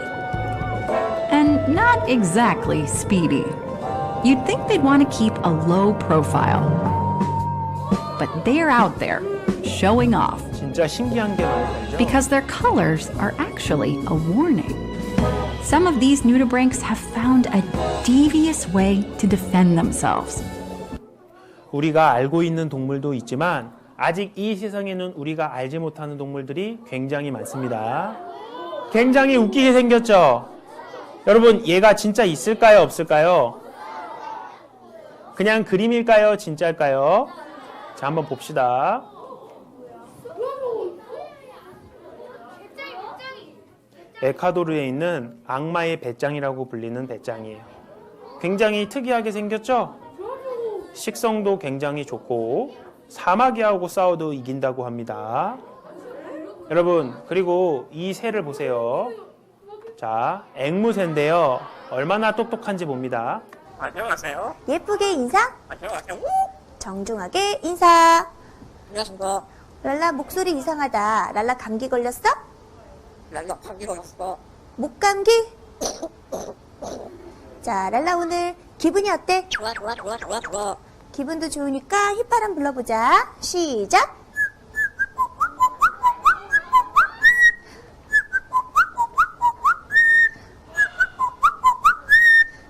and not exactly speedy. You'd think they'd want to keep a low profile. But they're out there, showing off. 진짜 신기한 게 많이 알죠? because their colors are actually a warning. Some of these nudibranchs have found a devious way to defend themselves. 우리가 알고 있는 동물도 있지만 아직 이 세상에는 우리가 알지 못하는 동물들이 굉장히 많습니다. 굉장히 웃기게 생겼죠? 여러분, 얘가 진짜 있을까요? 없을까요? 그냥 그림일까요? 진짜일까요? 자, 한번 봅시다. 에콰도르에 있는 악마의 배짱이라고 불리는 배짱이에요. 굉장히 특이하게 생겼죠? 식성도 굉장히 좋고 사마귀하고 싸워도 이긴다고 합니다. 여러분, 그리고 이 새를 보세요. 자, 앵무새인데요. 얼마나 똑똑한지 봅니다. 안녕하세요. 예쁘게 인사, 안녕하세요. 정중하게 인사. 안녕하십니까. 랄라 목소리 이상하다. 랄라 감기 걸렸어? 랄라 감기 걸렸어. 목감기? 자, 랄라 오늘 기분이 어때? 좋아. 기분도 좋으니까 휘파람 불러보자. 시작!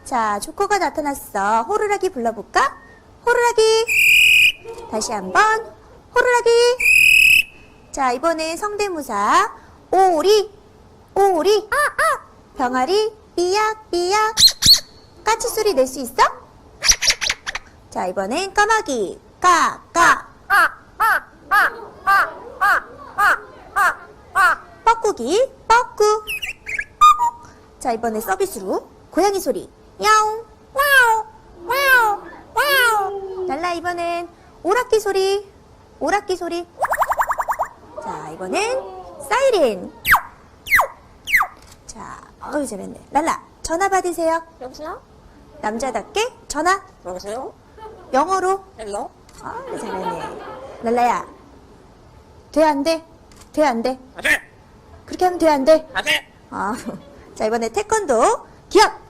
자, 조커가 나타났어. 호루라기 불러볼까? 호루라기! 다시 한번 호루라기! 자, 이번엔 성대모사. 오리! 병아리 삐약! 까치 소리 낼 수 있어? 자, 이번엔 까마귀. 뻐꾸기. 뻐꾸. 자, 이번엔 서비스로 고양이 소리. 야옹. 랄라, 이번엔 오락기 소리. 자, 이번엔 사이렌. 자, 어우, 잘했네. 랄라, 전화 받으세요. 여보세요? 남자답게 전화. 여보세요? 영어로. 헬로? 아, 잘하네. 랄라야. 돼, 안 돼? 안돼. 그렇게 하면 돼, 안 돼? 안돼. 아, 자, 이번에 태권도. 기합.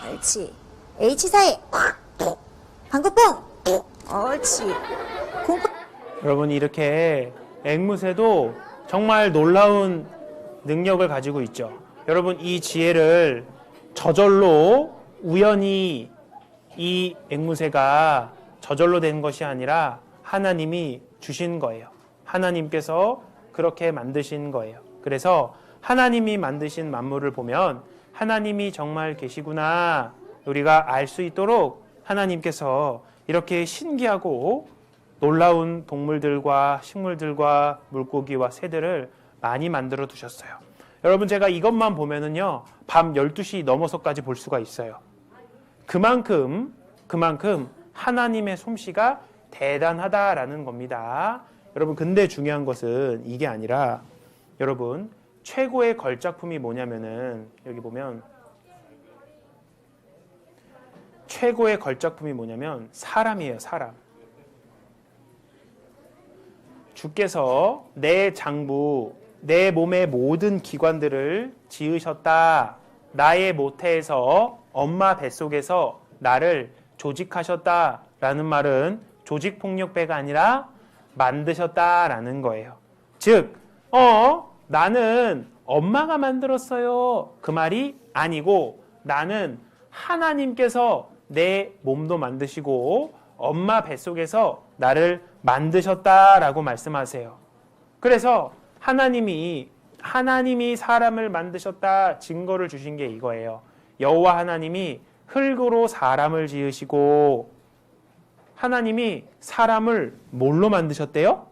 옳지. H사에. 방구뽕. 옳지. 공포. 여러분, 이렇게 앵무새도 정말 놀라운 능력을 가지고 있죠. 여러분, 이 지혜를 저절로 우연히 이 앵무새가 저절로 된 것이 아니라 하나님이 주신 거예요. 하나님께서 그렇게 만드신 거예요. 그래서 하나님이 만드신 만물을 보면 하나님이 정말 계시구나 우리가 알 수 있도록 하나님께서 이렇게 신기하고 놀라운 동물들과 식물들과 물고기와 새들을 많이 만들어 두셨어요. 여러분, 제가 이것만 보면은요, 밤 12시 넘어서까지 볼 수가 있어요. 그만큼 하나님의 솜씨가 대단하다라는 겁니다. 여러분, 근데 중요한 것은 이게 아니라, 여러분, 최고의 걸작품이 뭐냐면은, 여기 보면 최고의 걸작품이 뭐냐면 사람이에요. 사람. 주께서 내 장부, 내 몸의 모든 기관들을 지으셨다. 나의 모태에서 엄마 뱃속에서 나를 조직하셨다. 라는 말은 조직폭력배가 아니라 만드셨다라는 거예요. 즉, 나는 엄마가 만들었어요. 그 말이 아니고 나는 하나님께서 내 몸도 만드시고 엄마 뱃속에서 나를 만드셨다라고 말씀하세요. 그래서 하나님이 사람을 만드셨다 증거를 주신 게 이거예요. 여호와 하나님이 흙으로 사람을 지으시고 하나님이 사람을 뭘로 만드셨대요?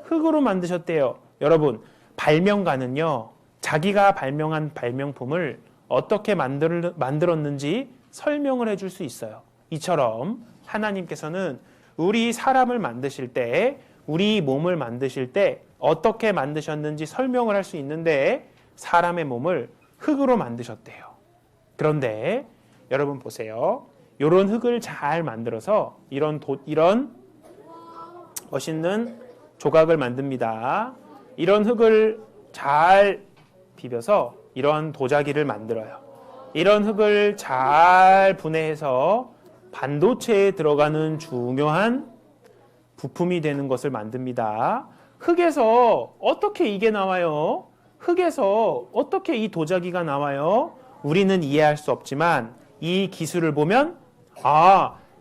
흙으로 만드셨대요. 여러분, 발명가는요, 자기가 발명한 발명품을 어떻게 만들었는지 설명을 해줄 수 있어요. 이처럼 하나님께서는 우리 사람을 만드실 때, 우리 몸을 만드실 때 어떻게 만드셨는지 설명을 할 수 있는데 사람의 몸을 흙으로 만드셨대요. 그런데 여러분 보세요. 이런 흙을 잘 만들어서 이런 멋있는 조각을 만듭니다. 이런 흙을 잘 비벼서 이런 도자기를 만들어요. 이런 흙을 잘 분해해서 반도체에 들어가는 중요한 부품이 되는 것을 만듭니다. 흙에서 어떻게 이게 나와요? 흙에서 어떻게 이 도자기가 나와요? 우리는 이해할 수 없지만 이 기술을 보면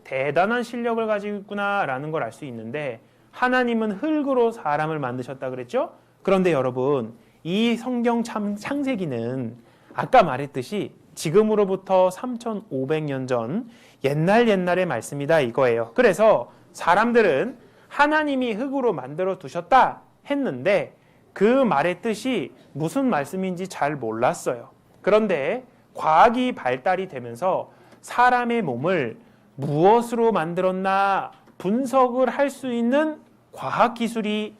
대단한 실력을 가지고 있구나 라는 걸 알 수 있는데, 하나님은 흙으로 사람을 만드셨다 그랬죠? 그런데 여러분, 이 성경 창세기는 아까 말했듯이 지금으로부터 3,500년 전 옛날의 말씀이다 이거예요. 그래서 사람들은 하나님이 흙으로 만들어 두셨다 했는데 그 말의 뜻이 무슨 말씀인지 잘 몰랐어요. 그런데 과학이 발달이 되면서 사람의 몸을 무엇으로 만들었나 분석을 할 수 있는 과학기술이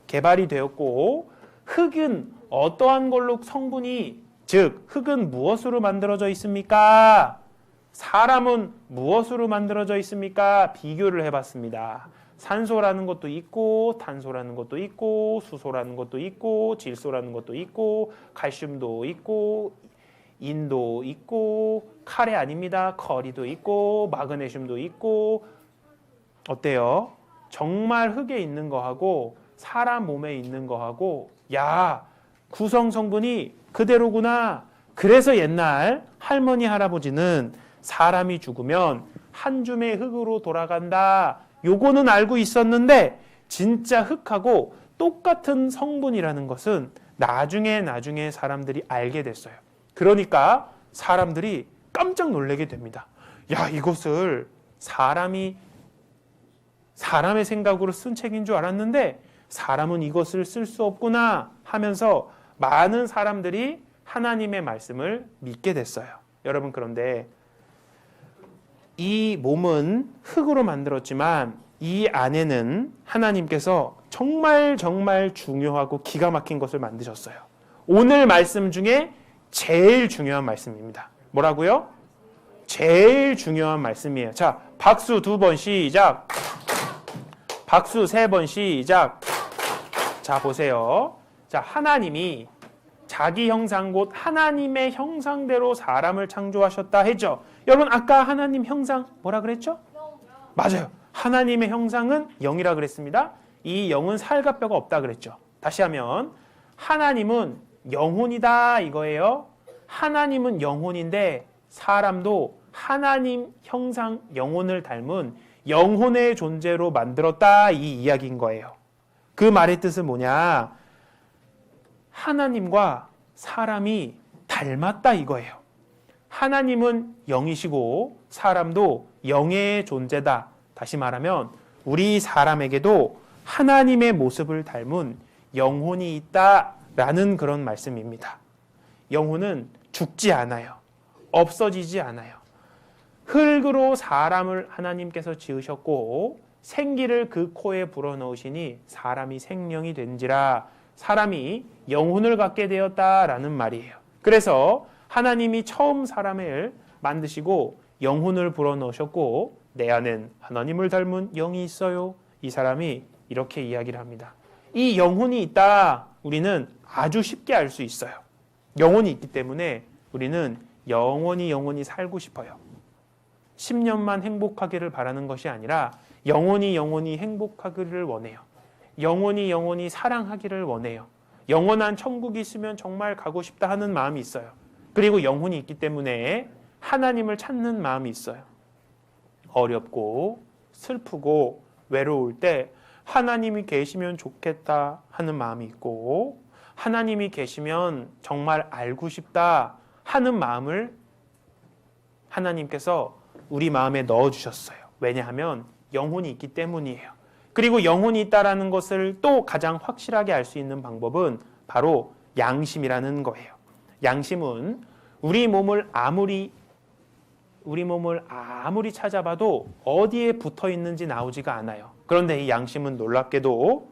개발이 되었고, 흙은 어떠한 걸로 성분이, 즉 흙은 무엇으로 만들어져 있습니까? 사람은 무엇으로 만들어져 있습니까? 비교를 해봤습니다. 산소라는 것도 있고, 탄소라는 것도 있고, 수소라는 것도 있고, 질소라는 것도 있고, 칼슘도 있고, 인도 있고, 칼이 아닙니다. 커리도 있고, 마그네슘도 있고. 어때요? 정말 흙에 있는 거하고 사람 몸에 있는 거하고, 구성 성분이 그대로구나. 그래서 옛날 할머니 할아버지는 사람이 죽으면 한 줌의 흙으로 돌아간다, 요거는 알고 있었는데 진짜 흙하고 똑같은 성분이라는 것은 나중에 사람들이 알게 됐어요. 그러니까 사람들이 깜짝 놀라게 됩니다. 이것을 사람의 생각으로 쓴 책인 줄 알았는데 사람은 이것을 쓸 수 없구나 하면서 많은 사람들이 하나님의 말씀을 믿게 됐어요. 여러분, 그런데 이 몸은 흙으로 만들었지만 이 안에는 하나님께서 정말 중요하고 기가 막힌 것을 만드셨어요. 오늘 말씀 중에 제일 중요한 말씀입니다. 뭐라고요? 제일 중요한 말씀이에요. 자, 박수 2번 시작. 박수 3번 시작. 자, 보세요. 자, 하나님이 자기 형상 곧 하나님의 형상대로 사람을 창조하셨다 했죠. 여러분, 아까 하나님 형상 뭐라 그랬죠? 맞아요. 하나님의 형상은 영이라 그랬습니다. 이 영은 살과 뼈가 없다 그랬죠. 다시 하면 하나님은 영혼이다 이거예요. 하나님은 영혼인데 사람도 하나님 형상 영혼을 닮은 영혼의 존재로 만들었다, 이 이야기인 거예요. 그 말의 뜻은 뭐냐? 하나님과 사람이 닮았다 이거예요. 하나님은 영이시고 사람도 영의 존재다. 다시 말하면 우리 사람에게도 하나님의 모습을 닮은 영혼이 있다라는 그런 말씀입니다. 영혼은 죽지 않아요. 없어지지 않아요. 흙으로 사람을 하나님께서 지으셨고 생기를 그 코에 불어넣으시니 사람이 생명이 된지라, 사람이 영혼을 갖게 되었다라는 말이에요. 그래서 하나님이 처음 사람을 만드시고 영혼을 불어넣으셨고 내 안엔 하나님을 닮은 영이 있어요. 이 사람이 이렇게 이야기를 합니다. 이 영혼이 있다, 우리는 아주 쉽게 알 수 있어요. 영혼이 있기 때문에 우리는 영원히 살고 싶어요. 10년만 행복하기를 바라는 것이 아니라 영원히 행복하기를 원해요. 영원히 사랑하기를 원해요. 영원한 천국이 있으면 정말 가고 싶다 하는 마음이 있어요. 그리고 영혼이 있기 때문에 하나님을 찾는 마음이 있어요. 어렵고 슬프고 외로울 때 하나님이 계시면 좋겠다 하는 마음이 있고, 하나님이 계시면 정말 알고 싶다 하는 마음을 하나님께서 우리 마음에 넣어주셨어요. 왜냐하면 영혼이 있기 때문이에요. 그리고 영혼이 있다라는 것을 또 가장 확실하게 알 수 있는 방법은 바로 양심이라는 거예요. 양심은 우리 몸을 아무리 찾아봐도 어디에 붙어 있는지 나오지가 않아요. 그런데 이 양심은 놀랍게도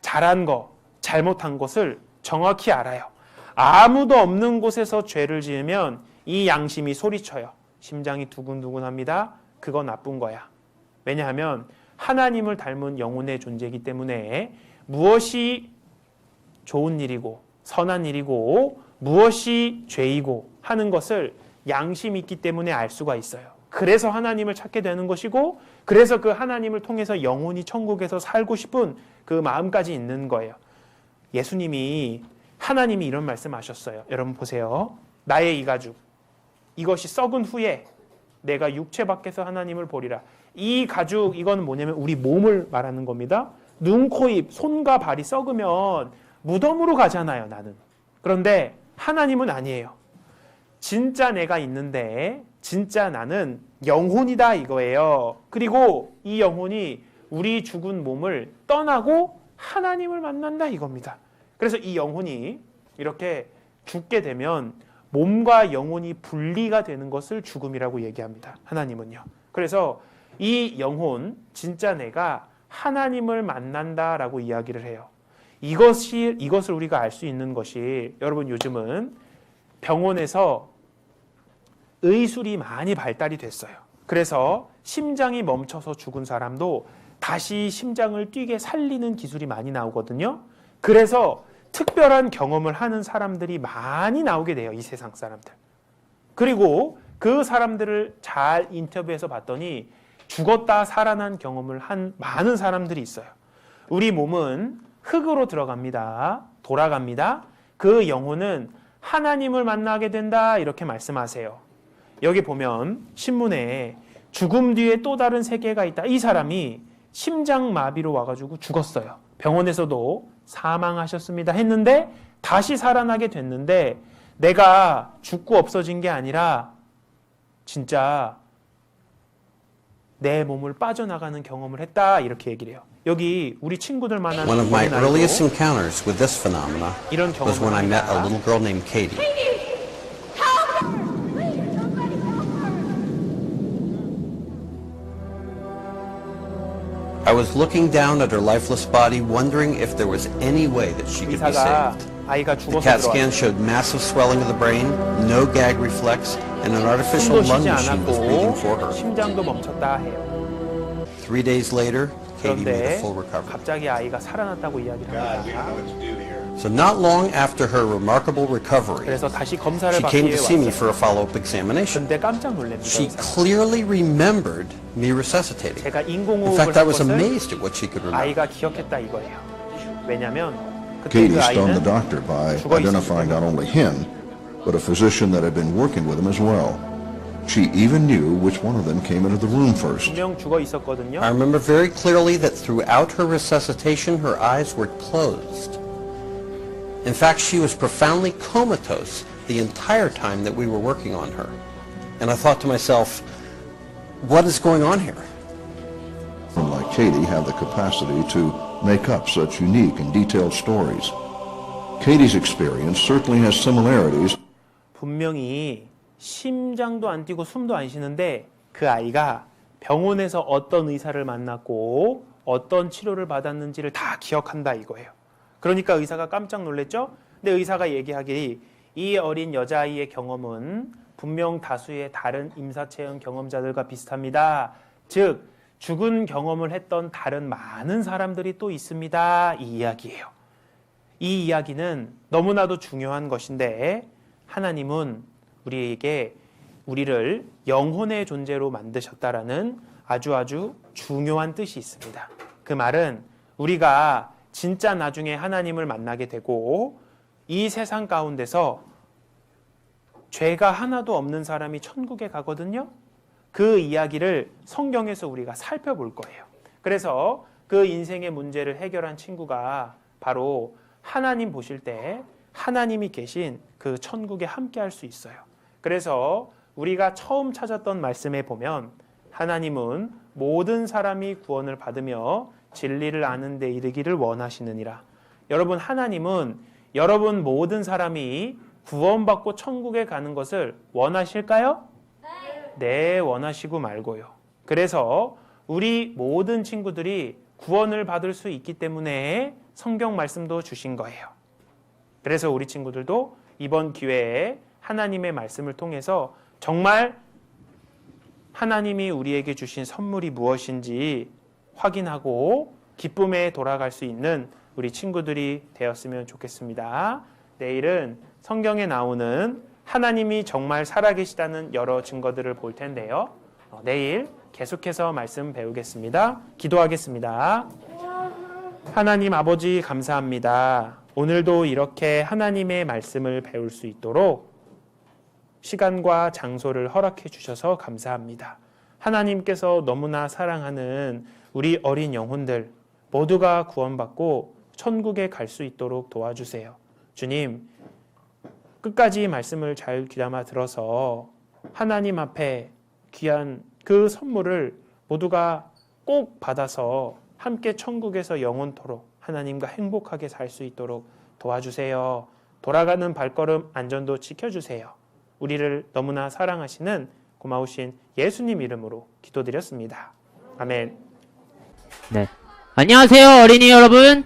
잘한 거, 잘못한 것을 정확히 알아요. 아무도 없는 곳에서 죄를 지으면 이 양심이 소리쳐요. 심장이 두근두근합니다. 그거 나쁜 거야. 왜냐하면 하나님을 닮은 영혼의 존재이기 때문에 무엇이 좋은 일이고 선한 일이고 무엇이 죄이고 하는 것을 양심이 있기 때문에 알 수가 있어요. 그래서 하나님을 찾게 되는 것이고, 그래서 그 하나님을 통해서 영혼이 천국에서 살고 싶은 그 마음까지 있는 거예요. 예수님이 하나님이 이런 말씀하셨어요. 여러분 보세요. 나의 이 가죽 이것이 썩은 후에 내가 육체 밖에서 하나님을 보리라. 이 가죽 이건 뭐냐면 우리 몸을 말하는 겁니다. 눈, 코, 입, 손과 발이 썩으면 무덤으로 가잖아요, 나는. 그런데 하나님은 아니에요. 진짜 내가 있는데 진짜 나는 영혼이다 이거예요. 그리고 이 영혼이 우리 죽은 몸을 떠나고 하나님을 만난다 이겁니다. 그래서 이 영혼이 이렇게 죽게 되면 몸과 영혼이 분리가 되는 것을 죽음이라고 얘기합니다. 하나님은요. 그래서 이 영혼, 진짜 내가 하나님을 만난다라고 이야기를 해요. 이것을 우리가 알 수 있는 것이 여러분 요즘은 병원에서 의술이 많이 발달이 됐어요. 그래서 심장이 멈춰서 죽은 사람도 다시 심장을 뛰게 살리는 기술이 많이 나오거든요. 그래서 특별한 경험을 하는 사람들이 많이 나오게 돼요. 이 세상 사람들. 그리고 그 사람들을 잘 인터뷰해서 봤더니 죽었다 살아난 경험을 한 많은 사람들이 있어요. 우리 몸은 흙으로 들어갑니다. 돌아갑니다. 그 영혼은 하나님을 만나게 된다 이렇게 말씀하세요. 여기 보면 신문에 죽음 뒤에 또 다른 세계가 있다. 이 사람이 심장마비로 와가지고 죽었어요. 병원에서도 사망하셨습니다 했는데 다시 살아나게 됐는데 내가 죽고 없어진 게 아니라 진짜 내 몸을 빠져나가는 경험을 했다 이렇게 얘기를 해요. 여기 우리 친구들만한 One of my 어린아이도 earliest encounters with this phenomena 이런 was when I met a 경험을 little girl named Katie. I was looking down at her lifeless body, wondering if there was any way that she could be 의사가 saved. 아이가 The 죽어서 CAT scan 들어왔어요. showed massive swelling of the brain, no gag reflex, and an artificial 숨도 lung 쉬지 machine was breathing for 않았고 her. 심장도 멈췄다 해요. 3 days later, Katie made 그런데 a full recovery. 갑자기 아이가 살아났다고 이야기를 합니다. So not long after her remarkable recovery, 그래서 다시 검사를 she 받기 came 위해 to see me 왔어요. for a follow-up examination. 근데 깜짝 놀랍니다. She 의사가. clearly remembered me resuscitating. 제가 In 인공호흡을 fact, 한 I was 것을 amazed at what she could remember. 아이가 기억했다 이거예요. 왜냐하면 그때 Katie 그 stunned the 아이는 doctor by 죽어 identifying not 있었기 only him, but a physician that had been working with him as well. She even knew which one of them came into the room first. 분명 죽어 있었거든요. I remember very clearly that throughout her resuscitation, her eyes were closed. In fact, she was profoundly comatose the entire time that we were working on her. And I thought to myself, what is going on here? And like Katie, have the capacity to make up such unique and detailed stories. Katie's experience certainly has similarities. 분명히 심장도 안 뛰고 숨도 안 쉬는데 그 아이가 병원에서 어떤 의사를 만났고 어떤 치료를 받았는지를 다 기억한다 이거예요. 그러니까 의사가 깜짝 놀랐죠? 근데 의사가 얘기하기를 이 어린 여자아이의 경험은 분명 다수의 다른 임사체험 경험자들과 비슷합니다. 즉 죽은 경험을 했던 다른 많은 사람들이 또 있습니다. 이 이야기예요. 이 이야기는 너무나도 중요한 것인데 하나님은 우리를 영혼의 존재로 만드셨다라는 아주 중요한 뜻이 있습니다. 그 말은 우리가 진짜 나중에 하나님을 만나게 되고 이 세상 가운데서 죄가 하나도 없는 사람이 천국에 가거든요. 그 이야기를 성경에서 우리가 살펴볼 거예요. 그래서 그 인생의 문제를 해결한 친구가 바로 하나님 보실 때 하나님이 계신 그 천국에 함께 할 수 있어요. 그래서 우리가 처음 찾았던 말씀에 보면 하나님은 모든 사람이 구원을 받으며 진리를 아는 데 이르기를 원하시느니라. 여러분 하나님은 여러분 모든 사람이 구원받고 천국에 가는 것을 원하실까요? 네, 원하시고 말고요. 그래서 우리 모든 친구들이 구원을 받을 수 있기 때문에 성경 말씀도 주신 거예요. 그래서 우리 친구들도 이번 기회에 하나님의 말씀을 통해서 정말 하나님이 우리에게 주신 선물이 무엇인지 확인하고 기쁨에 돌아갈 수 있는 우리 친구들이 되었으면 좋겠습니다. 내일은 성경에 나오는 하나님이 정말 살아계시다는 여러 증거들을 볼 텐데요. 내일 계속해서 말씀 배우겠습니다. 기도하겠습니다. 하나님 아버지 감사합니다. 오늘도 이렇게 하나님의 말씀을 배울 수 있도록 시간과 장소를 허락해 주셔서 감사합니다. 하나님께서 너무나 사랑하는 우리 어린 영혼들 모두가 구원받고 천국에 갈 수 있도록 도와주세요. 주님, 끝까지 말씀을 잘 귀담아 들어서 하나님 앞에 귀한 그 선물을 모두가 꼭 받아서 함께 천국에서 영원토록 하나님과 행복하게 살 수 있도록 도와주세요. 돌아가는 발걸음 안전도 지켜주세요. 우리를 너무나 사랑하시는 고마우신 예수님 이름으로 기도드렸습니다. 아멘. 네. 안녕하세요, 어린이 여러분.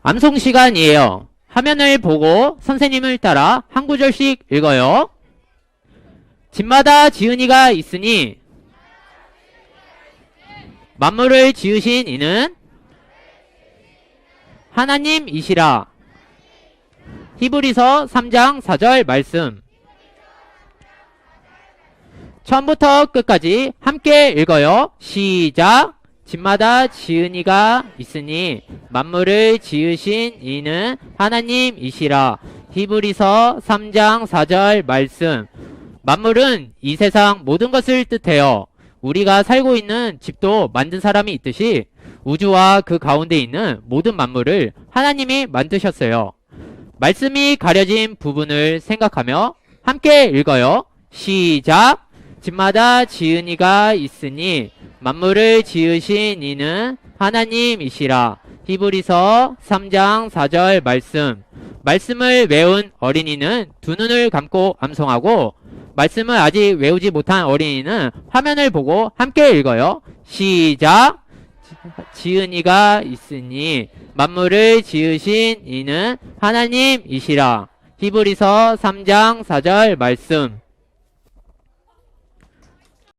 암송 시간이에요. 화면을 보고 선생님을 따라 한 구절씩 읽어요. 집마다 지은이가 있으니 만물을 지으신 이는 하나님이시라. 히브리서 3장 4절 말씀. 처음부터 끝까지 함께 읽어요. 시작. 집마다 지은이가 있으니 만물을 지으신 이는 하나님이시라. 히브리서 3장 4절 말씀. 만물은 이 세상 모든 것을 뜻해요. 우리가 살고 있는 집도 만든 사람이 있듯이 우주와 그 가운데 있는 모든 만물을 하나님이 만드셨어요. 말씀이 가려진 부분을 생각하며 함께 읽어요. 시작. 집마다 지은이가 있으니 만물을 지으신 이는 하나님이시라. 히브리서 3장 4절 말씀. 말씀을 외운 어린이는 두 눈을 감고 암송하고 말씀을 아직 외우지 못한 어린이는 화면을 보고 함께 읽어요. 시작. 지은이가 있으니 만물을 지으신 이는 하나님이시라. 히브리서 3장 4절 말씀.